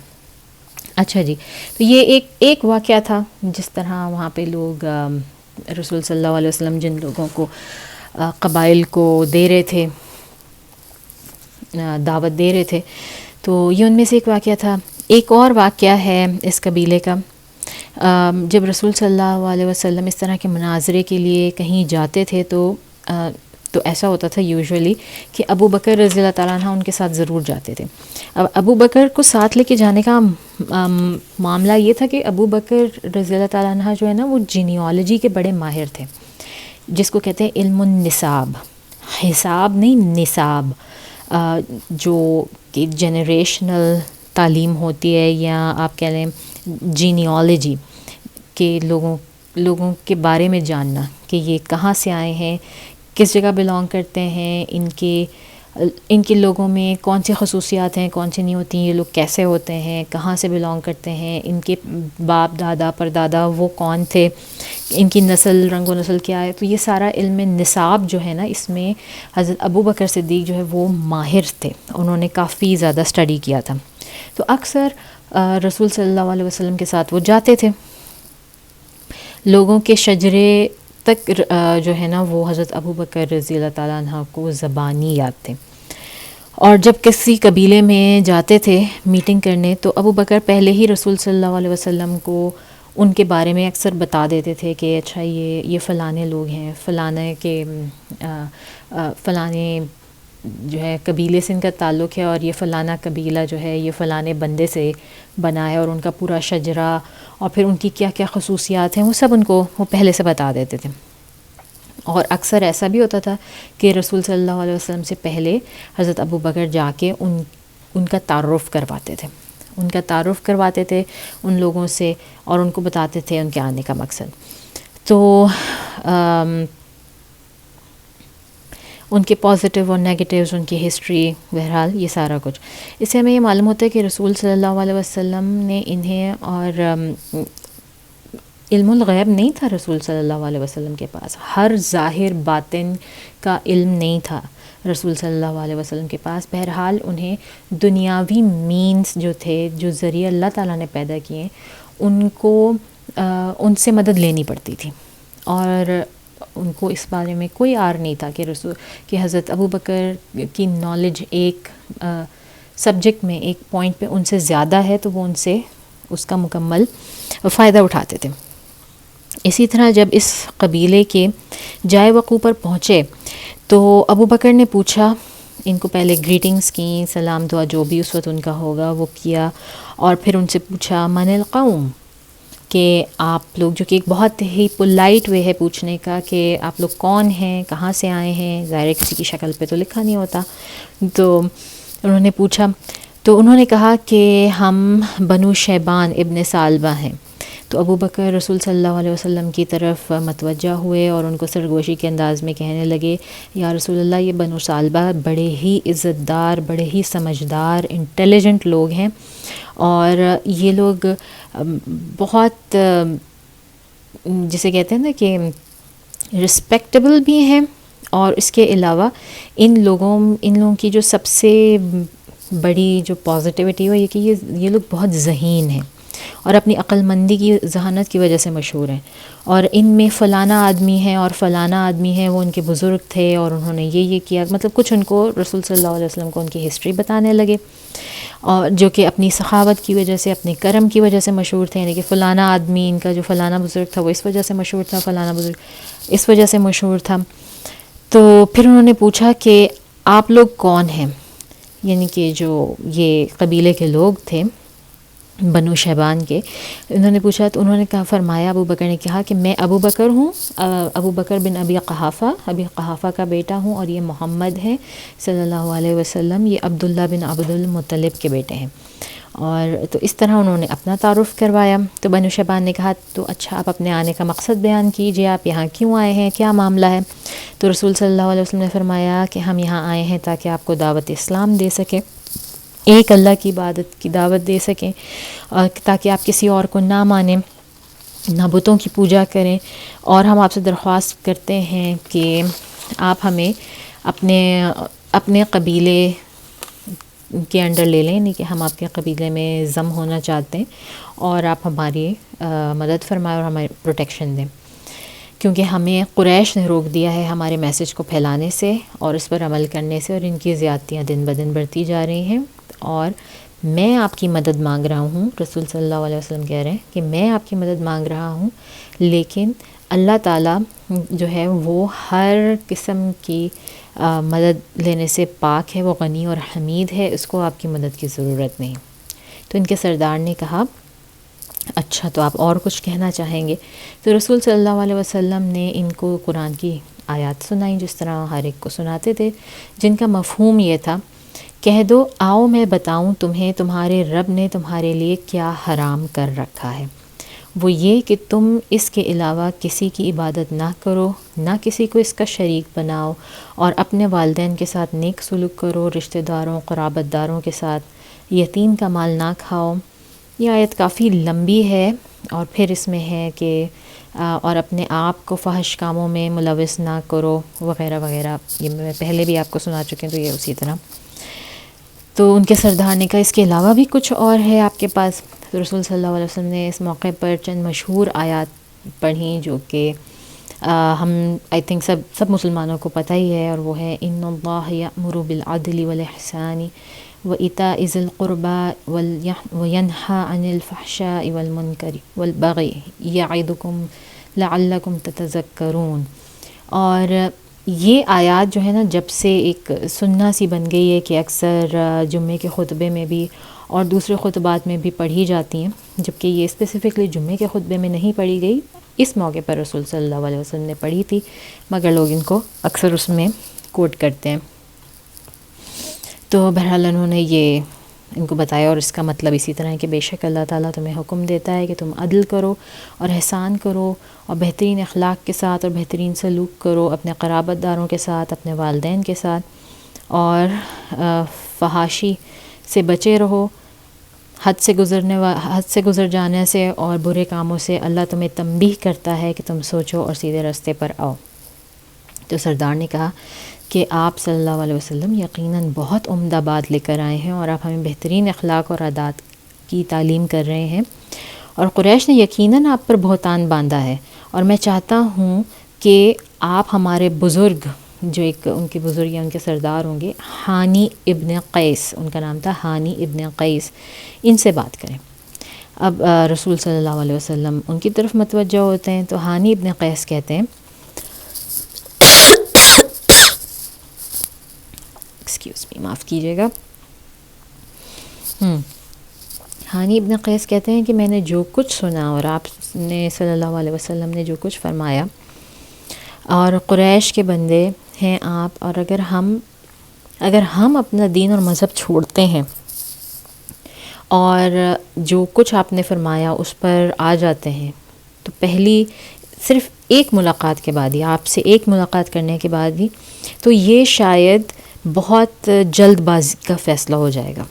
Speaker 2: اچھا جی، تو یہ ایک واقعہ تھا جس طرح وہاں پہ لوگ رسول صلی اللہ علیہ وسلم جن لوگوں کو قبائل کو دے رہے تھے، دعوت دے رہے تھے، تو یہ ان میں سے ایک واقعہ تھا. ایک اور واقعہ ہے اس قبیلے کا. جب رسول صلی اللہ علیہ وسلم اس طرح کے مناظرے کے لیے کہیں جاتے تھے تو ایسا ہوتا تھا یوزولی کہ ابو بکر رضی اللہ تعالیٰ عنہ ان کے ساتھ ضرور جاتے تھے. اب ابو بکر کو ساتھ لے کے جانے کا معاملہ یہ تھا کہ ابو بکر رضی اللہ تعالیٰ عنہ جو ہے نا وہ جینیالوجی کے بڑے ماہر تھے، جس کو کہتے ہیں علم النساب، حساب نہیں نصاب، جو کہ جنریشنل تعلیم ہوتی ہے، یا آپ کہہ لیں جینیالوجی، کہ لوگوں کے بارے میں جاننا کہ یہ کہاں سے آئے ہیں، کس جگہ بلانگ کرتے ہیں، ان کے لوگوں میں کون سی خصوصیات ہیں، کون سی نہیں ہوتی ہیں، یہ لوگ کیسے ہوتے ہیں، کہاں سے بلانگ کرتے ہیں، ان کے باپ دادا پردادا وہ کون تھے، ان کی نسل، رنگ و نسل کیا ہے. تو یہ سارا علم نصاب جو ہے نا، اس میں حضرت ابو بکر صدیق جو ہے وہ ماہر تھے، انہوں نے کافی زیادہ اسٹڈی کیا تھا. تو اکثر رسول صلی اللہ علیہ وسلم کے ساتھ وہ جاتے تھے. لوگوں کے شجرے تک جو ہے نا وہ حضرت ابو بکر رضی اللہ تعالیٰ عنہ کو زبانی یاد تھے. اور جب کسی قبیلے میں جاتے تھے میٹنگ کرنے، تو ابو بکر پہلے ہی رسول صلی اللہ علیہ وسلم کو ان کے بارے میں اکثر بتا دیتے تھے کہ اچھا یہ فلانے لوگ ہیں، فلانے جو ہے قبیلے سے ان کا تعلق ہے، اور یہ فلانا قبیلہ جو ہے یہ فلانے بندے سے بنا ہے، اور ان کا پورا شجرہ اور پھر ان کی کیا کیا خصوصیات ہیں وہ سب ان کو وہ پہلے سے بتا دیتے تھے. اور اکثر ایسا بھی ہوتا تھا کہ رسول صلی اللہ علیہ وسلم سے پہلے حضرت ابو بکر جا کے ان کا تعارف کرواتے تھے ان لوگوں سے، اور ان کو بتاتے تھے ان کے آنے کا مقصد. تو ان کے پازیٹیو اور نیگیٹیوز، ان کی ہسٹری، بہرحال یہ سارا کچھ. اس سے ہمیں یہ معلوم ہوتا ہے کہ رسول صلی اللہ علیہ وسلم نے انہیں، اور علم الغیب نہیں تھا رسول صلی اللہ علیہ وسلم کے پاس، ہر ظاہر باطن کا علم نہیں تھا رسول صلی اللہ علیہ وسلم کے پاس. بہرحال انہیں دنیاوی مینز جو تھے، جو ذریعہ اللہ تعالیٰ نے پیدا کیے، ان کو ان سے مدد لینی پڑتی تھی، اور ان کو اس بارے میں کوئی عار نہیں تھا کہ حضرت ابو بکر کی نالج ایک سبجیکٹ میں، ایک پوائنٹ پہ ان سے زیادہ ہے، تو وہ ان سے اس کا مکمل فائدہ اٹھاتے تھے. اسی طرح جب اس قبیلے کے جائے وقوع پر پہنچے تو ابو بکر نے پوچھا، ان کو پہلے گریٹنگز کیں، سلام دعا جو بھی اس وقت ان کا ہوگا وہ کیا، اور پھر ان سے پوچھا من القوم، کہ آپ لوگ، جو کہ ایک بہت ہی پولائٹ وے ہے پوچھنے کا، کہ آپ لوگ کون ہیں، کہاں سے آئے ہیں. ظاہر کسی کی شکل پہ تو لکھا نہیں ہوتا، تو انہوں نے پوچھا، تو انہوں نے کہا کہ ہم بنو شیبان ابن سالبہ ہیں. تو ابو بکر رسول صلی اللہ علیہ وسلم کی طرف متوجہ ہوئے اور ان کو سرگوشی کے انداز میں کہنے لگے، یا رسول اللہ، یہ بنو سالبہ بڑے ہی عزت دار، بڑے ہی سمجھدار، انٹیلیجنٹ لوگ ہیں، اور یہ لوگ بہت جسے کہتے ہیں نا کہ رسپیکٹیبل بھی ہیں، اور اس کے علاوہ ان لوگوں کی جو سب سے بڑی جو پازیٹیوٹی ہے یہ کہ یہ لوگ بہت ذہین ہیں اور اپنی عقل مندی کی ذہانت کی وجہ سے مشہور ہیں، اور ان میں فلانا آدمی ہے اور فلانا آدمی ہے، وہ ان کے بزرگ تھے اور انہوں نے یہ کیا، مطلب کچھ ان کو رسول صلی اللہ علیہ وسلم کو ان کی ہسٹری بتانے لگے، اور جو کہ اپنی سخاوت کی وجہ سے، اپنے کرم کی وجہ سے مشہور تھے. یعنی کہ فلانا آدمی، ان کا جو فلانا بزرگ تھا وہ اس وجہ سے مشہور تھا، فلانا بزرگ اس وجہ سے مشہور تھا. تو پھر انہوں نے پوچھا کہ آپ لوگ کون ہیں، یعنی کہ جو یہ قبیلے کے لوگ تھے بنو شیبان کے. انہوں نے پوچھا تو انہوں نے کہا، فرمایا ابو بکر نے کہا کہ میں ابو بکر ہوں، ابو بکر بن ابی قحافہ کا بیٹا ہوں، اور یہ محمد ہے صلی اللہ علیہ وسلم، یہ عبداللہ بن عبد المطلب کے بیٹے ہیں. اور تو اس طرح انہوں نے اپنا تعارف کروایا. تو بنو شیبان نے کہا، تو اچھا آپ اپنے آنے کا مقصد بیان کیجئے، آپ یہاں کیوں آئے ہیں، کیا معاملہ ہے. تو رسول صلی اللہ علیہ وسلم نے فرمایا کہ ہم یہاں آئے ہیں تاکہ آپ کو دعوت اسلام دے سکیں، ایک اللہ کی عبادت کی دعوت دے سکیں، اور تاکہ آپ کسی اور کو نہ مانیں، نہ بتوں کی پوجا کریں. اور ہم آپ سے درخواست کرتے ہیں کہ آپ ہمیں اپنے قبیلے کے انڈر لے لیں، یعنی کہ ہم آپ کے قبیلے میں ضم ہونا چاہتے ہیں، اور آپ ہماری مدد فرمائیں اور ہماری پروٹیکشن دیں، کیونکہ ہمیں قریش نے روک دیا ہے ہمارے میسج کو پھیلانے سے اور اس پر عمل کرنے سے، اور ان کی زیادتیاں دن بدن بڑھتی جا رہی ہیں، اور میں آپ کی مدد مانگ رہا ہوں. رسول صلی اللہ علیہ وسلم کہہ رہے ہیں کہ میں آپ کی مدد مانگ رہا ہوں، لیکن اللہ تعالیٰ جو ہے وہ ہر قسم کی مدد لینے سے پاک ہے، وہ غنی اور حمید ہے، اس کو آپ کی مدد کی ضرورت نہیں. تو ان کے سردار نے کہا، اچھا تو آپ اور کچھ کہنا چاہیں گے؟ تو رسول صلی اللہ علیہ وسلم نے ان کو قرآن کی آیات سنائیں، جس طرح ہر ایک کو سناتے تھے، جن کا مفہوم یہ تھا، کہہ دو آؤ میں بتاؤں تمہیں تمہارے رب نے تمہارے لیے کیا حرام کر رکھا ہے، وہ یہ کہ تم اس کے علاوہ کسی کی عبادت نہ کرو، نہ کسی کو اس کا شریک بناؤ، اور اپنے والدین کے ساتھ نیک سلوک کرو، رشتہ داروں قرابت داروں کے ساتھ یتیم کا مال نہ کھاؤ. یہ آیت کافی لمبی ہے، اور پھر اس میں ہے کہ اور اپنے آپ کو فحش کاموں میں ملوث نہ کرو وغیرہ وغیرہ. یہ میں پہلے بھی آپ کو سنا چکے ہیں، تو یہ اسی طرح. تو ان کے سردار نے کہا، اس کے علاوہ بھی کچھ اور ہے آپ کے پاس؟ تو رسول صلی اللہ علیہ وسلم نے اس موقع پر چند مشہور آیات پڑھیں، جو کہ ہم آئی تھنک سب مسلمانوں کو پتہ ہی ہے، اور وہ ہے، ان اللہ یأمر بالعدل والاحسان وایتاء ذی القربى وینہی عن الفحشاء والمنکر والبغی یعظکم لعلکم تتذکرون. اور یہ آیات جو ہے نا، جب سے ایک سننا سی بن گئی ہے کہ اکثر جمعے کے خطبے میں بھی اور دوسرے خطبات میں بھی پڑھی جاتی ہیں، جبکہ یہ اسپیسیفکلی جمعے کے خطبے میں نہیں پڑھی گئی. اس موقع پر رسول صلی اللہ علیہ وسلم نے پڑھی تھی، مگر لوگ ان کو اکثر اس میں کوٹ کرتے ہیں. تو بہرحال انہوں نے یہ ان کو بتایا، اور اس کا مطلب اسی طرح ہے کہ بے شک اللہ تعالیٰ تمہیں حکم دیتا ہے کہ تم عدل کرو اور احسان کرو، اور بہترین اخلاق کے ساتھ اور بہترین سلوک کرو اپنے قرابت داروں کے ساتھ، اپنے والدین کے ساتھ، اور فحاشی سے بچے رہو، حد سے گزر جانے سے اور برے کاموں سے. اللہ تمہیں تنبیہ کرتا ہے کہ تم سوچو اور سیدھے راستے پر آؤ. تو سردار نے کہا، کہ آپ صلی اللہ علیہ وسلم یقیناً بہت عمدہ بات لے کر آئے ہیں اور آپ ہمیں بہترین اخلاق اور عادات کی تعلیم کر رہے ہیں، اور قریش نے یقیناً آپ پر بہتان باندھا ہے، اور میں چاہتا ہوں کہ آپ ہمارے بزرگ، جو ایک ان کے بزرگ یا ان کے سردار ہوں گے، ہانی ابن قیس، ان کا نام تھا ہانی ابن قیس، ان سے بات کریں۔ اب رسول صلی اللہ علیہ وسلم ان کی طرف متوجہ ہوتے ہیں، تو ہانی ابن قیس کہتے ہیں، ایکسکیوز می، معاف کیجیے گا، ہانی ابن قیس کہتے ہیں کہ میں نے جو کچھ سنا اور آپ نے صلی اللہ علیہ وسلم نے جو کچھ فرمایا، اور قریش کے بندے ہیں آپ، اور اگر ہم اپنا دین اور مذہب چھوڑتے ہیں اور جو کچھ آپ نے فرمایا اس پر آ جاتے ہیں، تو پہلی صرف ایک ملاقات کے بعد ہی، آپ سے ایک ملاقات کرنے کے بعد ہی، تو یہ شاید بہت جلد بازی کا فیصلہ ہو جائے گا،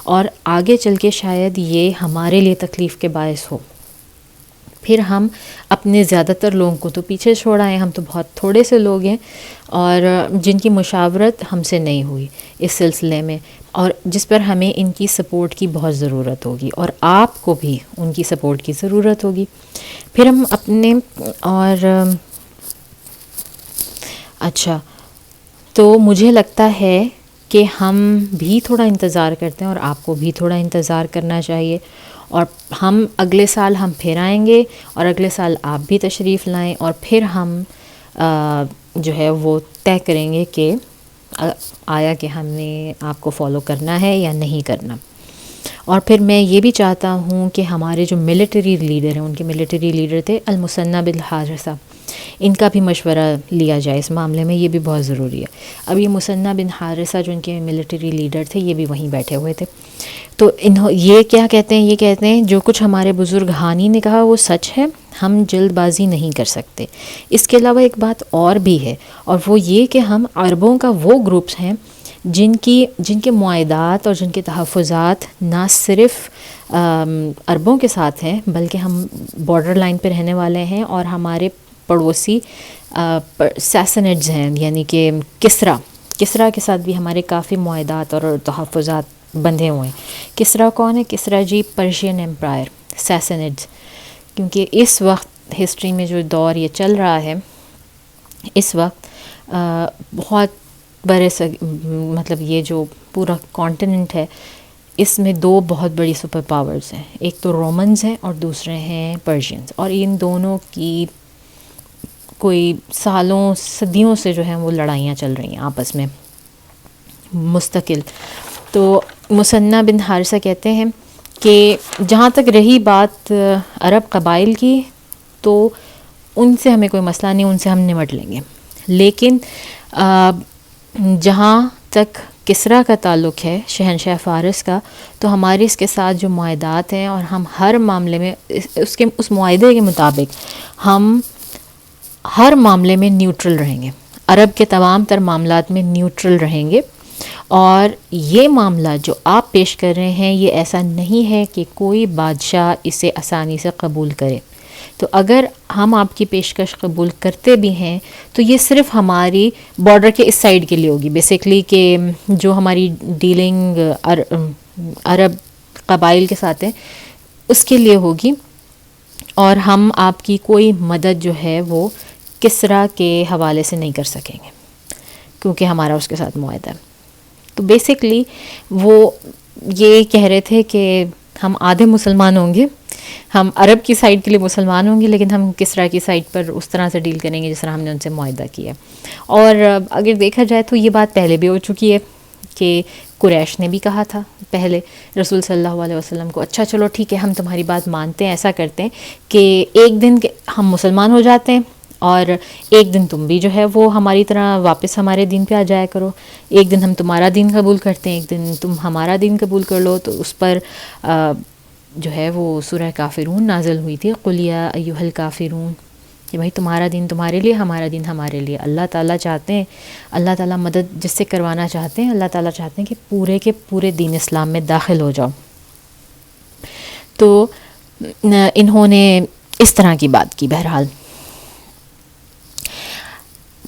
Speaker 2: اور آگے چل کے شاید یہ ہمارے لیے تکلیف کے باعث ہو۔ پھر ہم اپنے زیادہ تر لوگوں کو تو پیچھے چھوڑ آئے، ہم تو بہت تھوڑے سے لوگ ہیں، اور جن کی مشاورت ہم سے نہیں ہوئی اس سلسلے میں، اور جس پر ہمیں ان کی سپورٹ کی بہت ضرورت ہوگی، اور آپ کو بھی ان کی سپورٹ کی ضرورت ہوگی۔ پھر ہم اپنے اور اچھا، تو مجھے لگتا ہے کہ ہم بھی تھوڑا انتظار کرتے ہیں، اور آپ کو بھی تھوڑا انتظار کرنا چاہیے، اور ہم اگلے سال ہم پھر آئیں گے، اور اگلے سال آپ بھی تشریف لائیں، اور پھر ہم جو ہے وہ طے کریں گے کہ آیا کہ ہم نے آپ کو فالو کرنا ہے یا نہیں کرنا۔ اور پھر میں یہ بھی چاہتا ہوں کہ ہمارے جو ملٹری لیڈر ہیں، ان کے ملٹری لیڈر تھے المثنى بن حارثہ، ان کا بھی مشورہ لیا جائے اس معاملے میں، یہ بھی بہت ضروری ہے۔ اب یہ مثنى بن حارثہ جو ان کے ملٹری لیڈر تھے، یہ بھی وہیں بیٹھے ہوئے تھے، تو یہ کیا کہتے ہیں، یہ کہتے ہیں جو کچھ ہمارے بزرگ ہانی نے کہا وہ سچ ہے، ہم جلد بازی نہیں کر سکتے۔ اس کے علاوہ ایک بات اور بھی ہے، اور وہ یہ کہ ہم عربوں کا وہ گروپس ہیں جن کے معاہدات اور جن کے تحفظات نہ صرف عربوں کے ساتھ ہیں، بلکہ ہم بارڈر لائن پہ رہنے والے ہیں، اور ہمارے پڑوسی ساسنیڈز ہیں، یعنی کہ کسریٰ کے ساتھ بھی ہمارے کافی معاہدات اور تحفظات بندھے ہوئے ہیں۔ کسریٰ کون ہے؟ کسریٰ جی پرشین ایمپائر، ساسنیڈز، کیونکہ اس وقت ہسٹری میں جو دور یہ چل رہا ہے، اس وقت بہت مطلب یہ جو پورا کانٹیننٹ ہے، اس میں دو بہت بڑی سپر پاورز ہیں، ایک تو رومنز ہیں اور دوسرے ہیں پرشینز، اور ان دونوں کی کوئی سالوں صدیوں سے جو ہیں وہ لڑائیاں چل رہی ہیں آپس میں مستقل۔ تو مثنى بن حارثہ کہتے ہیں کہ جہاں تک رہی بات عرب قبائل کی، تو ان سے ہمیں کوئی مسئلہ نہیں، ان سے ہم نمٹ لیں گے، لیکن جہاں تک کسریٰ کا تعلق ہے، شہنشاہ فارس کا، تو ہمارے اس کے ساتھ جو معاہدات ہیں، اور ہم ہر معاملے میں اس معاہدے کے مطابق ہم ہر معاملے میں نیوٹرل رہیں گے، عرب کے تمام تر معاملات میں نیوٹرل رہیں گے، اور یہ معاملہ جو آپ پیش کر رہے ہیں، یہ ایسا نہیں ہے کہ کوئی بادشاہ اسے آسانی سے قبول کرے۔ تو اگر ہم آپ کی پیشکش قبول کرتے بھی ہیں، تو یہ صرف ہماری بارڈر کے اس سائڈ کے لیے ہوگی، بیسکلی کہ جو ہماری ڈیلنگ عرب قبائل کے ساتھ ہے اس کے لیے ہوگی، اور ہم آپ کی کوئی مدد جو ہے وہ کسریٰ کے حوالے سے نہیں کر سکیں گے، کیونکہ ہمارا اس کے ساتھ معاہدہ ہے۔ تو بیسکلی وہ یہ کہہ رہے تھے کہ ہم آدھے مسلمان ہوں گے، ہم عرب کی سائڈ کے لیے مسلمان ہوں گے، لیکن ہم کسریٰ کی سائڈ پر اس طرح سے ڈیل کریں گے جس طرح ہم نے ان سے معاہدہ کیا۔ اور اگر دیکھا جائے تو یہ بات پہلے بھی ہو چکی ہے کہ قریش نے بھی کہا تھا پہلے رسول صلی اللہ علیہ وسلم کو، اچھا چلو ٹھیک ہے، ہم تمہاری بات مانتے ہیں، ایسا کرتے ہیں کہ ایک دن ہم مسلمان ہو جاتے ہیں، اور ایک دن تم بھی جو ہے وہ ہماری طرح واپس ہمارے دین پہ آ جایا کرو، ایک دن ہم تمہارا دین قبول کرتے ہیں، ایک دن تم ہمارا دین قبول کر لو۔ تو اس پر جو ہے وہ سورہ کافرون نازل ہوئی تھی، قل یا ایھا الکافرون، کہ بھائی تمہارا دین تمہارے لیے، ہمارا دین ہمارے لیے۔ اللہ تعالیٰ چاہتے ہیں، اللہ تعالیٰ مدد جس سے کروانا چاہتے ہیں، اللہ تعالیٰ چاہتے ہیں کہ پورے کے پورے دین اسلام میں داخل ہو جاؤ۔ تو انہوں نے اس طرح کی بات کی۔ بہرحال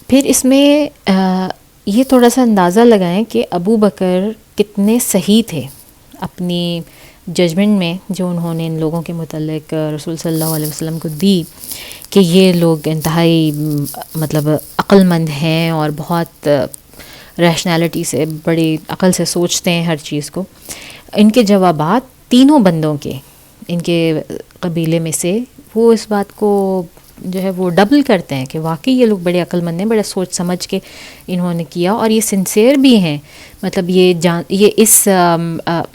Speaker 2: پھر اس میں یہ تھوڑا سا اندازہ لگائیں کہ ابو بکر کتنے صحیح تھے اپنی ججمنٹ میں جو انہوں نے ان لوگوں کے متعلق رسول صلی اللہ علیہ وسلم کو دی کہ یہ لوگ انتہائی مطلب عقل مند ہیں اور بہت ریشنالٹی سے، بڑی عقل سے سوچتے ہیں ہر چیز کو. ان کے جوابات تینوں بندوں کے، ان کے قبیلے میں سے، وہ اس بات کو جو ہے وہ ڈبل کرتے ہیں کہ واقعی یہ لوگ بڑے عقل مند ہیں، بڑے سوچ سمجھ کے انہوں نے کیا، اور یہ سنسیئر بھی ہیں. مطلب یہ اس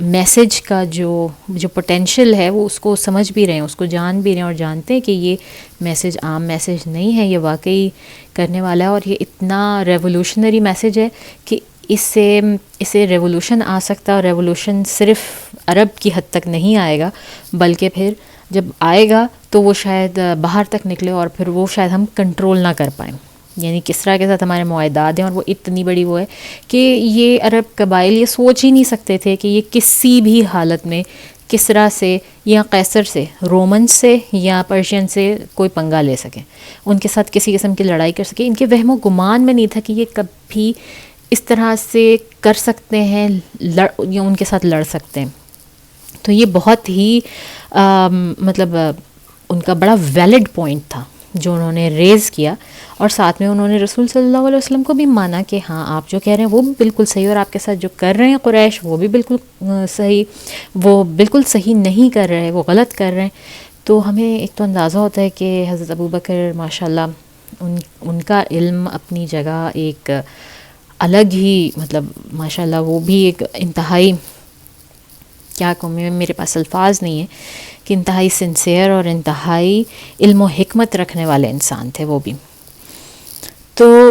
Speaker 2: میسج کا جو پوٹینشیل ہے وہ اس کو سمجھ بھی رہے ہیں، اس کو جان بھی رہے ہیں، اور جانتے ہیں کہ یہ میسج عام میسج نہیں ہے، یہ واقعی کرنے والا ہے، اور یہ اتنا ریولوشنری میسج ہے کہ اس سے ریولوشن آ سکتا ہے. اور ریولوشن صرف عرب کی حد تک نہیں آئے گا، بلکہ پھر جب آئے گا تو وہ شاید باہر تک نکلے، اور پھر وہ شاید ہم کنٹرول نہ کر پائیں. یعنی کسرا کے ساتھ ہمارے معاہدات ہیں، اور وہ اتنی بڑی وہ ہے کہ یہ عرب قبائل یہ سوچ ہی نہیں سکتے تھے کہ یہ کسی بھی حالت میں کسرا سے یا قیصر سے، رومن سے یا پرشین سے کوئی پنگا لے سکیں، ان کے ساتھ کسی قسم کی لڑائی کر سکیں. ان کے وہم و گمان میں نہیں تھا کہ یہ کبھی اس طرح سے کر سکتے ہیں یا ان کے ساتھ لڑ سکتے ہیں. تو یہ بہت ہی مطلب ان کا بڑا ویلڈ پوائنٹ تھا جو انہوں نے ریز کیا، اور ساتھ میں انہوں نے رسول صلی اللہ علیہ وسلم کو بھی مانا کہ ہاں آپ جو کہہ رہے ہیں وہ بھی بالکل صحیح، اور آپ کے ساتھ جو کر رہے ہیں قریش وہ بھی بالکل صحیح، وہ بالکل صحیح نہیں کر رہے، وہ غلط کر رہے ہیں. تو ہمیں ایک تو اندازہ ہوتا ہے کہ حضرت ابو بکر ماشاءاللہ ان کا علم اپنی جگہ ایک الگ ہی، مطلب ماشاءاللہ وہ بھی ایک انتہائی، کیا کہوں، میرے پاس الفاظ نہیں ہیں کہ انتہائی سنسیئر اور انتہائی علم و حکمت رکھنے والے انسان تھے وہ بھی. تو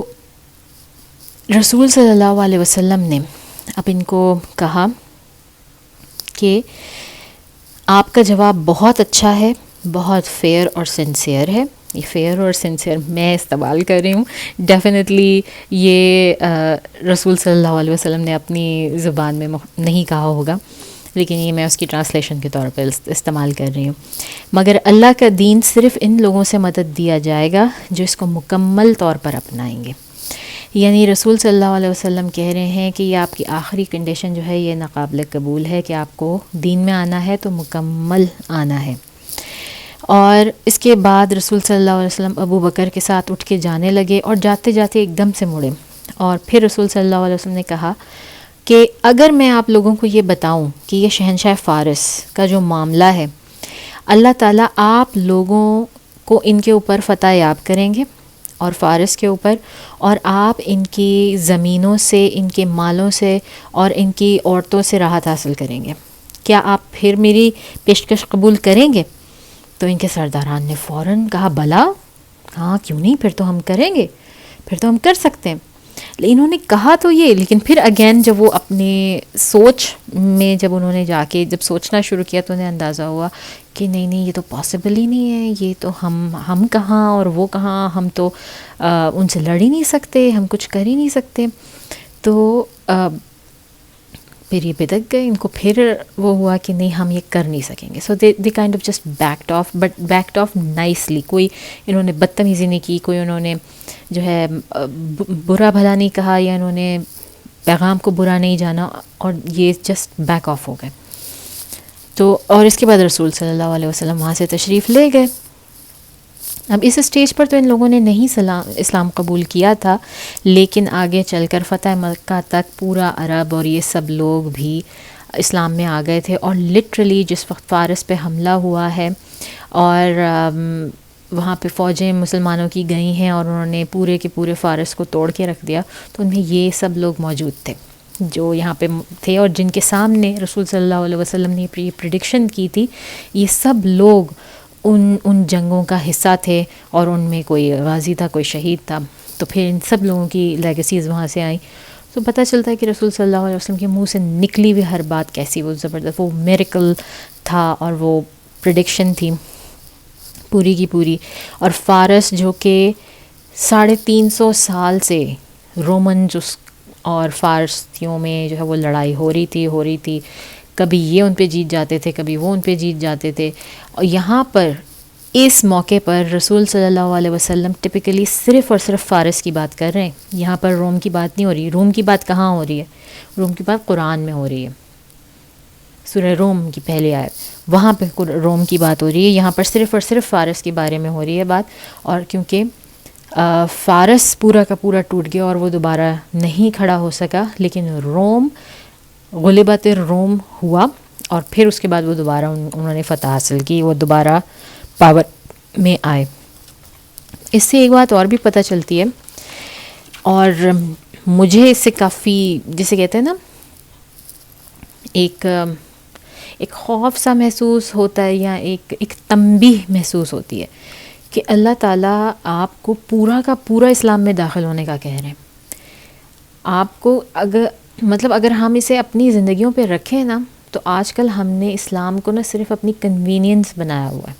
Speaker 2: رسول صلی اللہ علیہ وسلم نے اب ان کو کہا کہ آپ کا جواب بہت اچھا ہے، بہت فیئر اور سنسیئر ہے. یہ فیئر اور سنسیئر میں استعمال کر رہی ہوں، ڈیفینیٹلی یہ رسول صلی اللہ علیہ وسلم نے اپنی زبان میں نہیں کہا ہوگا، لیکن یہ میں اس کی ٹرانسلیشن کے طور پر استعمال کر رہی ہوں. مگر اللہ کا دین صرف ان لوگوں سے مدد دیا جائے گا جو اس کو مکمل طور پر اپنائیں گے. یعنی رسول صلی اللہ علیہ وسلم کہہ رہے ہیں کہ یہ آپ کی آخری کنڈیشن جو ہے یہ ناقابل قبول ہے کہ آپ کو دین میں آنا ہے تو مکمل آنا ہے. اور اس کے بعد رسول صلی اللہ علیہ وسلم ابو بکر کے ساتھ اٹھ کے جانے لگے، اور جاتے جاتے ایک دم سے مڑے، اور پھر رسول صلی اللہ علیہ وسلم نے کہا کہ اگر میں آپ لوگوں کو یہ بتاؤں کہ یہ شہنشاہ فارس کا جو معاملہ ہے، اللہ تعالیٰ آپ لوگوں کو ان کے اوپر فتح یاب کریں گے، اور فارس کے اوپر، اور آپ ان کی زمینوں سے، ان کے مالوں سے اور ان کی عورتوں سے راحت حاصل کریں گے، کیا آپ پھر میری پیشکش قبول کریں گے؟ تو ان کے سرداران نے فوراً کہا بلا، ہاں کیوں نہیں، پھر تو ہم کریں گے، پھر تو ہم کر سکتے ہیں. انہوں نے کہا تو یہ، لیکن پھر اگین جب وہ اپنے سوچ میں جب انہوں نے جا کے جب سوچنا شروع کیا تو انہیں اندازہ ہوا کہ نہیں یہ تو پاسبل ہی نہیں ہے، یہ تو ہم کہاں اور وہ کہاں، ہم تو ان سے لڑ ہی نہیں سکتے، ہم کچھ کر ہی نہیں سکتے. تو پھر یہ بدک گئے، ان کو پھر وہ ہوا کہ نہیں ہم یہ کر نہیں سکیں گے. So they kind of just backed off, but backed off nicely. کوئی انہوں نے بدتمیزی نہیں کی، کوئی انہوں نے جو ہے برا بھلا نہیں کہا، یا انہوں نے پیغام کو برا نہیں جانا، اور یہ جسٹ بیک آف ہو گئے. تو اور اس کے بعد رسول صلی اللہ علیہ وسلم وہاں سے تشریف لے گئے. اب اس اسٹیج پر تو ان لوگوں نے نہیں اسلام قبول کیا تھا، لیکن آگے چل کر فتح مکہ تک پورا عرب اور یہ سب لوگ بھی اسلام میں آ گئے تھے. اور لٹرلی جس وقت فارس پہ حملہ ہوا ہے اور وہاں پہ فوجیں مسلمانوں کی گئی ہیں اور انہوں نے پورے کے پورے فارس کو توڑ کے رکھ دیا، تو ان میں یہ سب لوگ موجود تھے جو یہاں پہ تھے، اور جن کے سامنے رسول صلی اللہ علیہ وسلم نے یہ پریڈکشن کی تھی. یہ سب لوگ ان جنگوں کا حصہ تھے، اور ان میں کوئی غازی تھا، کوئی شہید تھا. تو پھر ان سب لوگوں کی لیگیسیز وہاں سے آئیں، تو پتہ چلتا ہے کہ رسول صلی اللہ علیہ وسلم کے منہ سے نکلی ہوئی ہر بات کیسی وہ زبردست، وہ میریکل تھا اور وہ پریڈکشن تھی پوری کی پوری. اور فارس جو کہ 350 سال سے رومنز اور فارسیوں میں جو ہے وہ لڑائی ہو رہی تھی، کبھی یہ ان پہ جیت جاتے تھے، کبھی وہ ان پہ جیت جاتے تھے. اور یہاں پر اس موقع پر رسول صلی اللہ علیہ وسلم ٹپکلی صرف اور صرف فارس کی بات کر رہے ہیں. یہاں پر روم کی بات نہیں ہو رہی. روم کی بات کہاں ہو رہی ہے؟ روم کی بات قرآن میں ہو رہی ہے. سورہ روم کی پہلی آیت, وہاں پہ روم کی بات ہو رہی ہے. یہاں پر صرف اور صرف فارس کے بارے میں ہو رہی ہے بات. اور کیونکہ فارس پورا کا پورا ٹوٹ گیا اور وہ دوبارہ نہیں کھڑا ہو سکا, لیکن روم, غلبت روم ہوا, اور پھر اس کے بعد وہ دوبارہ انہوں نے فتح حاصل کی, وہ دوبارہ پاور میں آئے. اس سے ایک بات اور بھی پتہ چلتی ہے, اور مجھے اس سے کافی, جسے کہتے ہیں نا, ایک خوف سا محسوس ہوتا ہے, یا ایک تنبیہ محسوس ہوتی ہے کہ اللہ تعالیٰ آپ کو پورا کا پورا اسلام میں داخل ہونے کا کہہ رہے ہیں. آپ کو اگر ہم اسے اپنی زندگیوں پہ رکھیں نا, تو آج کل ہم نے اسلام کو نہ صرف اپنی کنوینئنس بنایا ہوا ہے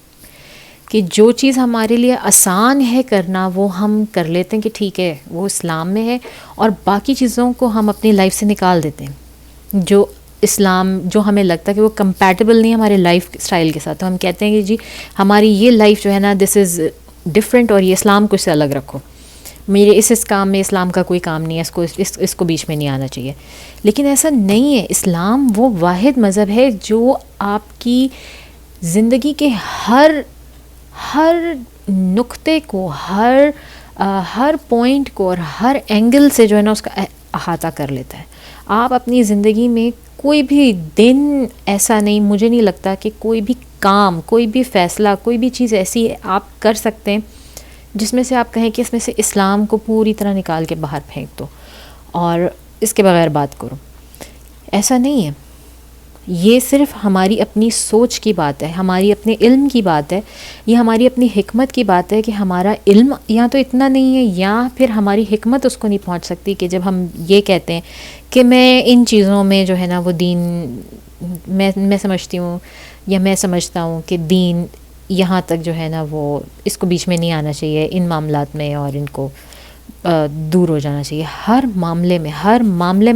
Speaker 2: کہ جو چیز ہمارے لیے آسان ہے کرنا وہ ہم کر لیتے ہیں کہ ٹھیک ہے وہ اسلام میں ہے, اور باقی چیزوں کو ہم اپنی لائف سے نکال دیتے ہیں جو اسلام, جو ہمیں لگتا ہے کہ وہ کمپیٹیبل نہیں ہے ہمارے لائف اسٹائل کے ساتھ. تو ہم کہتے ہیں کہ جی ہماری یہ لائف جو ہے نا دس از ڈفرینٹ, اور یہ اسلام کو اس سے الگ رکھو, میرے اس کام میں اسلام کا کوئی کام نہیں ہے, اس کو بیچ میں نہیں آنا چاہیے. لیکن ایسا نہیں ہے. اسلام وہ واحد مذہب ہے جو آپ کی زندگی کے ہر نقطے کو, ہر پوائنٹ کو اور ہر اینگل سے جو ہے نا اس کا احاطہ کر لیتا ہے. آپ اپنی زندگی میں کوئی بھی دن ایسا نہیں, مجھے نہیں لگتا کہ کوئی بھی کام, کوئی بھی فیصلہ, کوئی بھی چیز ایسی آپ کر سکتے ہیں جس میں سے آپ کہیں کہ اس میں سے اسلام کو پوری طرح نکال کے باہر پھینک دو اور اس کے بغیر بات کرو. ایسا نہیں ہے. یہ صرف ہماری اپنی سوچ کی بات ہے, ہماری اپنے علم کی بات ہے, یہ ہماری اپنی حکمت کی بات ہے کہ ہمارا علم یا تو اتنا نہیں ہے, یا پھر ہماری حکمت اس کو نہیں پہنچ سکتی کہ جب ہم یہ کہتے ہیں کہ میں ان چیزوں میں جو ہے نا وہ دین, میں سمجھتی ہوں یا میں سمجھتا ہوں کہ دین یہاں تک جو ہے نا وہ اس کو بیچ میں نہیں آنا چاہیے ان معاملات میں, اور ان کو دور ہو جانا چاہیے. ہر معاملے میں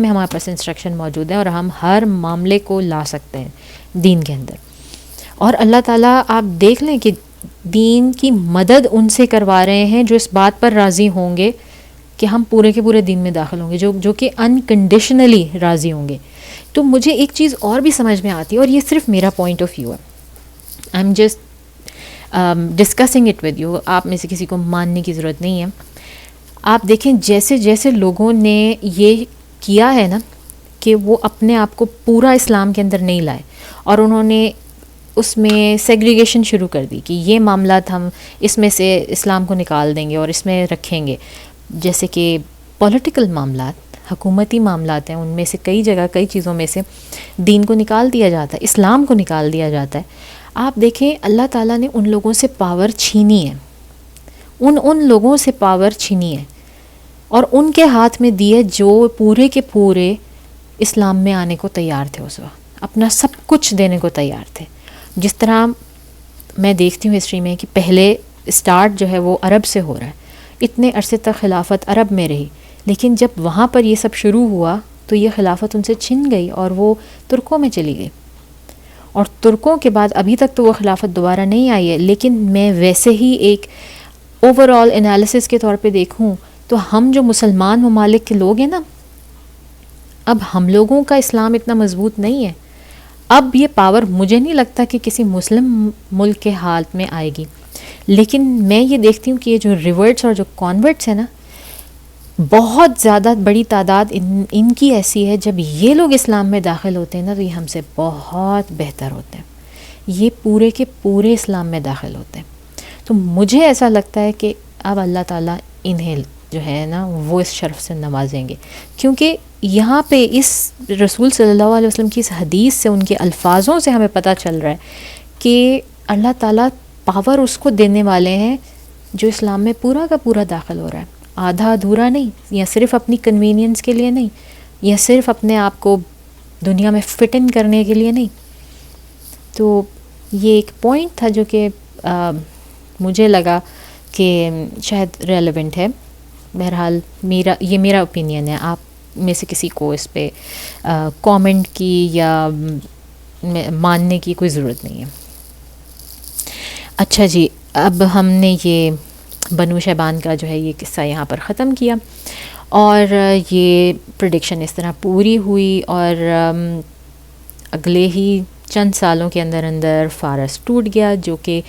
Speaker 2: ہمارے پاس انسٹرکشن موجود ہے, اور ہم ہر معاملے کو لا سکتے ہیں دین کے اندر. اور اللہ تعالیٰ آپ دیکھ لیں کہ دین کی مدد ان سے کروا رہے ہیں جو اس بات پر راضی ہوں گے کہ ہم پورے کے پورے دین میں داخل ہوں گے, جو کہ انکنڈیشنلی راضی ہوں گے. تو مجھے ایک چیز اور بھی سمجھ میں آتی ہے, اور یہ صرف میرا پوائنٹ آف ویو ہے, I am just discussing it with you. آپ میں سے کسی کو ماننے کی ضرورت نہیں ہے. آپ دیکھیں جیسے جیسے لوگوں نے یہ کیا ہے نا کہ وہ اپنے آپ کو پورا اسلام کے اندر نہیں لائے, اور انہوں نے اس میں سیگریگیشن شروع کر دی کہ یہ معاملات ہم اس میں سے اسلام کو نکال دیں گے اور اس میں رکھیں گے. جیسے کہ پولیٹیکل معاملات, حکومتی معاملات ہیں, ان میں سے کئی جگہ کئی چیزوں میں سے دین کو نکال دیا جاتا ہے, اسلام کو نکال دیا جاتا ہے. آپ دیکھیں اللہ تعالیٰ نے ان لوگوں سے پاور چھینی ہے, ان لوگوں سے پاور چھینی ہے, اور ان کے ہاتھ میں دی ہے جو پورے کے پورے اسلام میں آنے کو تیار تھے, اس وقت اپنا سب کچھ دینے کو تیار تھے. جس طرح میں دیکھتی ہوں ہسٹری میں کہ پہلے اسٹارٹ جو ہے وہ عرب سے ہو رہا ہے, اتنے عرصے تک خلافت عرب میں رہی, لیکن جب وہاں پر یہ سب شروع ہوا تو یہ خلافت ان سے چھن گئی اور وہ ترکوں میں چلی گئی. اور ترکوں کے بعد ابھی تک تو وہ خلافت دوبارہ نہیں آئی ہے, لیکن میں ویسے ہی ایک اوور آل انالیسس کے طور پہ دیکھوں تو ہم جو مسلمان ممالک کے لوگ ہیں نا, اب ہم لوگوں کا اسلام اتنا مضبوط نہیں ہے. اب یہ پاور مجھے نہیں لگتا کہ کسی مسلم ملک کے حالت میں آئے گی, لیکن میں یہ دیکھتی ہوں کہ یہ جو ریورٹس اور جو کانورٹس ہیں نا, بہت زیادہ بڑی تعداد ان کی ایسی ہے, جب یہ لوگ اسلام میں داخل ہوتے ہیں نا تو یہ ہم سے بہت بہتر ہوتے ہیں, یہ پورے کے پورے اسلام میں داخل ہوتے ہیں. تو مجھے ایسا لگتا ہے کہ اب اللہ تعالیٰ انہیں جو ہے نا وہ اس شرف سے نوازیں گے, کیونکہ یہاں پہ اس رسول صلی اللہ علیہ وسلم کی اس حدیث سے, ان کے الفاظوں سے ہمیں پتہ چل رہا ہے کہ اللہ تعالیٰ پاور اس کو دینے والے ہیں جو اسلام میں پورا کا پورا داخل ہو رہا ہے, آدھا ادھورا نہیں, یا صرف اپنی کنوینئنس کے لیے نہیں, یا صرف اپنے آپ کو دنیا میں فٹ ان کرنے کے لیے نہیں. تو یہ ایک پوائنٹ تھا جو کہ مجھے لگا کہ شاید ریلیونٹ ہے. بہرحال یہ میرا اوپینین ہے, آپ میں سے کسی کو اس پہ کامنٹ کی یا ماننے کی کوئی ضرورت نہیں ہے. اچھا جی، اب ہم نے یہ بنو شیبان کا جو ہے یہ قصہ یہاں پر ختم کیا، اور یہ پریڈکشن اس طرح پوری ہوئی، اور اگلے ہی چند سالوں کے اندر اندر فارس ٹوٹ گیا، جو کہ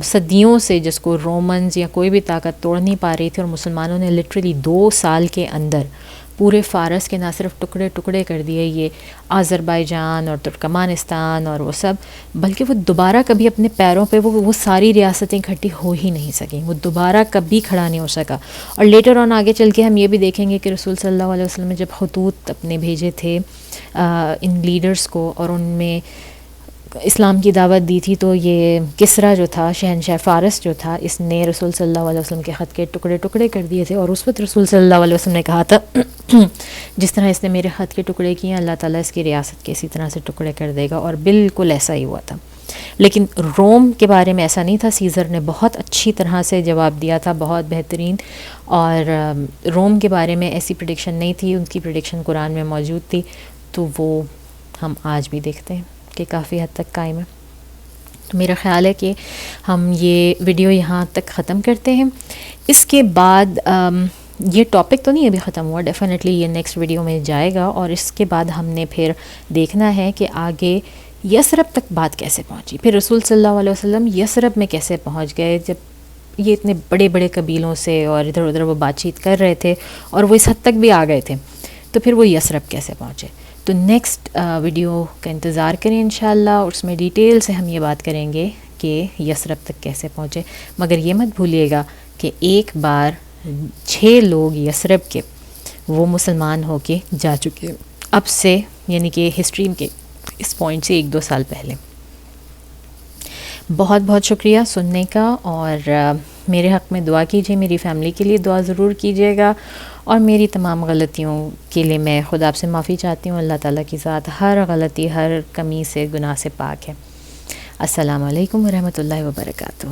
Speaker 2: صدیوں سے جس کو رومنز یا کوئی بھی طاقت توڑ نہیں پا رہی تھی، اور مسلمانوں نے لٹرلی 2 سال کے اندر پورے فارس کے نہ صرف ٹکڑے ٹکڑے کر دیے، یہ آذربائیجان اور ترکمانستان اور وہ سب، بلکہ وہ دوبارہ کبھی اپنے پیروں پہ وہ ساری ریاستیں اکٹھی ہو ہی نہیں سکیں، وہ دوبارہ کبھی کھڑا نہیں ہو سکا۔ اور لیٹر آن آگے چل کے ہم یہ بھی دیکھیں گے کہ رسول صلی اللہ علیہ وسلم نے جب خطوط اپنے بھیجے تھے ان لیڈرز کو، اور ان میں اسلام کی دعوت دی تھی، تو یہ کسریٰ جو تھا، شہنشاہ فارس جو تھا، اس نے رسول صلی اللہ علیہ وسلم کے خط کے ٹکڑے ٹکڑے کر دیے تھے، اور اس وقت رسول صلی اللہ علیہ وسلم نے کہا تھا جس طرح اس نے میرے خط کے ٹکڑے کیے ہیں، اللہ تعالیٰ اس کی ریاست کے اسی طرح سے ٹکڑے کر دے گا، اور بالکل ایسا ہی ہوا تھا۔ لیکن روم کے بارے میں ایسا نہیں تھا، سیزر نے بہت اچھی طرح سے جواب دیا تھا، بہت بہترین، اور روم کے بارے میں ایسی پریڈکشن نہیں تھی، ان کی پریڈکشن قرآن میں موجود تھی، تو وہ ہم آج بھی دیکھتے ہیں کہ کافی حد تک قائم ہے۔ تو میرا خیال ہے کہ ہم یہ ویڈیو یہاں تک ختم کرتے ہیں۔ اس کے بعد یہ ٹاپک تو نہیں ابھی ختم ہوا، ڈیفینیٹلی یہ نیکسٹ ویڈیو میں جائے گا، اور اس کے بعد ہم نے پھر دیکھنا ہے کہ آگے یثرب تک بات کیسے پہنچی، پھر رسول صلی اللہ علیہ وسلم یثرب میں کیسے پہنچ گئے، جب یہ اتنے بڑے بڑے قبیلوں سے اور ادھر ادھر وہ بات چیت کر رہے تھے، اور وہ اس حد تک بھی آ گئے تھے، تو پھر وہ یثرب کیسے پہنچے۔ تو نیکسٹ ویڈیو کا انتظار کریں انشاءاللہ، اور اس میں ڈیٹیل سے ہم یہ بات کریں گے کہ یثرب تک کیسے پہنچے۔ مگر یہ مت بھولیے گا کہ ایک بار 6 لوگ یثرب کے وہ مسلمان ہو کے جا چکے اب سے، یعنی کہ ہسٹری کے اس پوائنٹ سے 1-2 سال پہلے۔ بہت بہت شکریہ سننے کا، اور میرے حق میں دعا کیجیے، میری فیملی کے لیے دعا ضرور کیجیے گا، اور میری تمام غلطیوں کے لیے میں خدا آپ سے معافی چاہتی ہوں۔ اللہ تعالیٰ کی ذات ہر غلطی، ہر کمی سے، گناہ سے پاک ہے۔ السلام علیکم ورحمۃ اللہ وبرکاتہ۔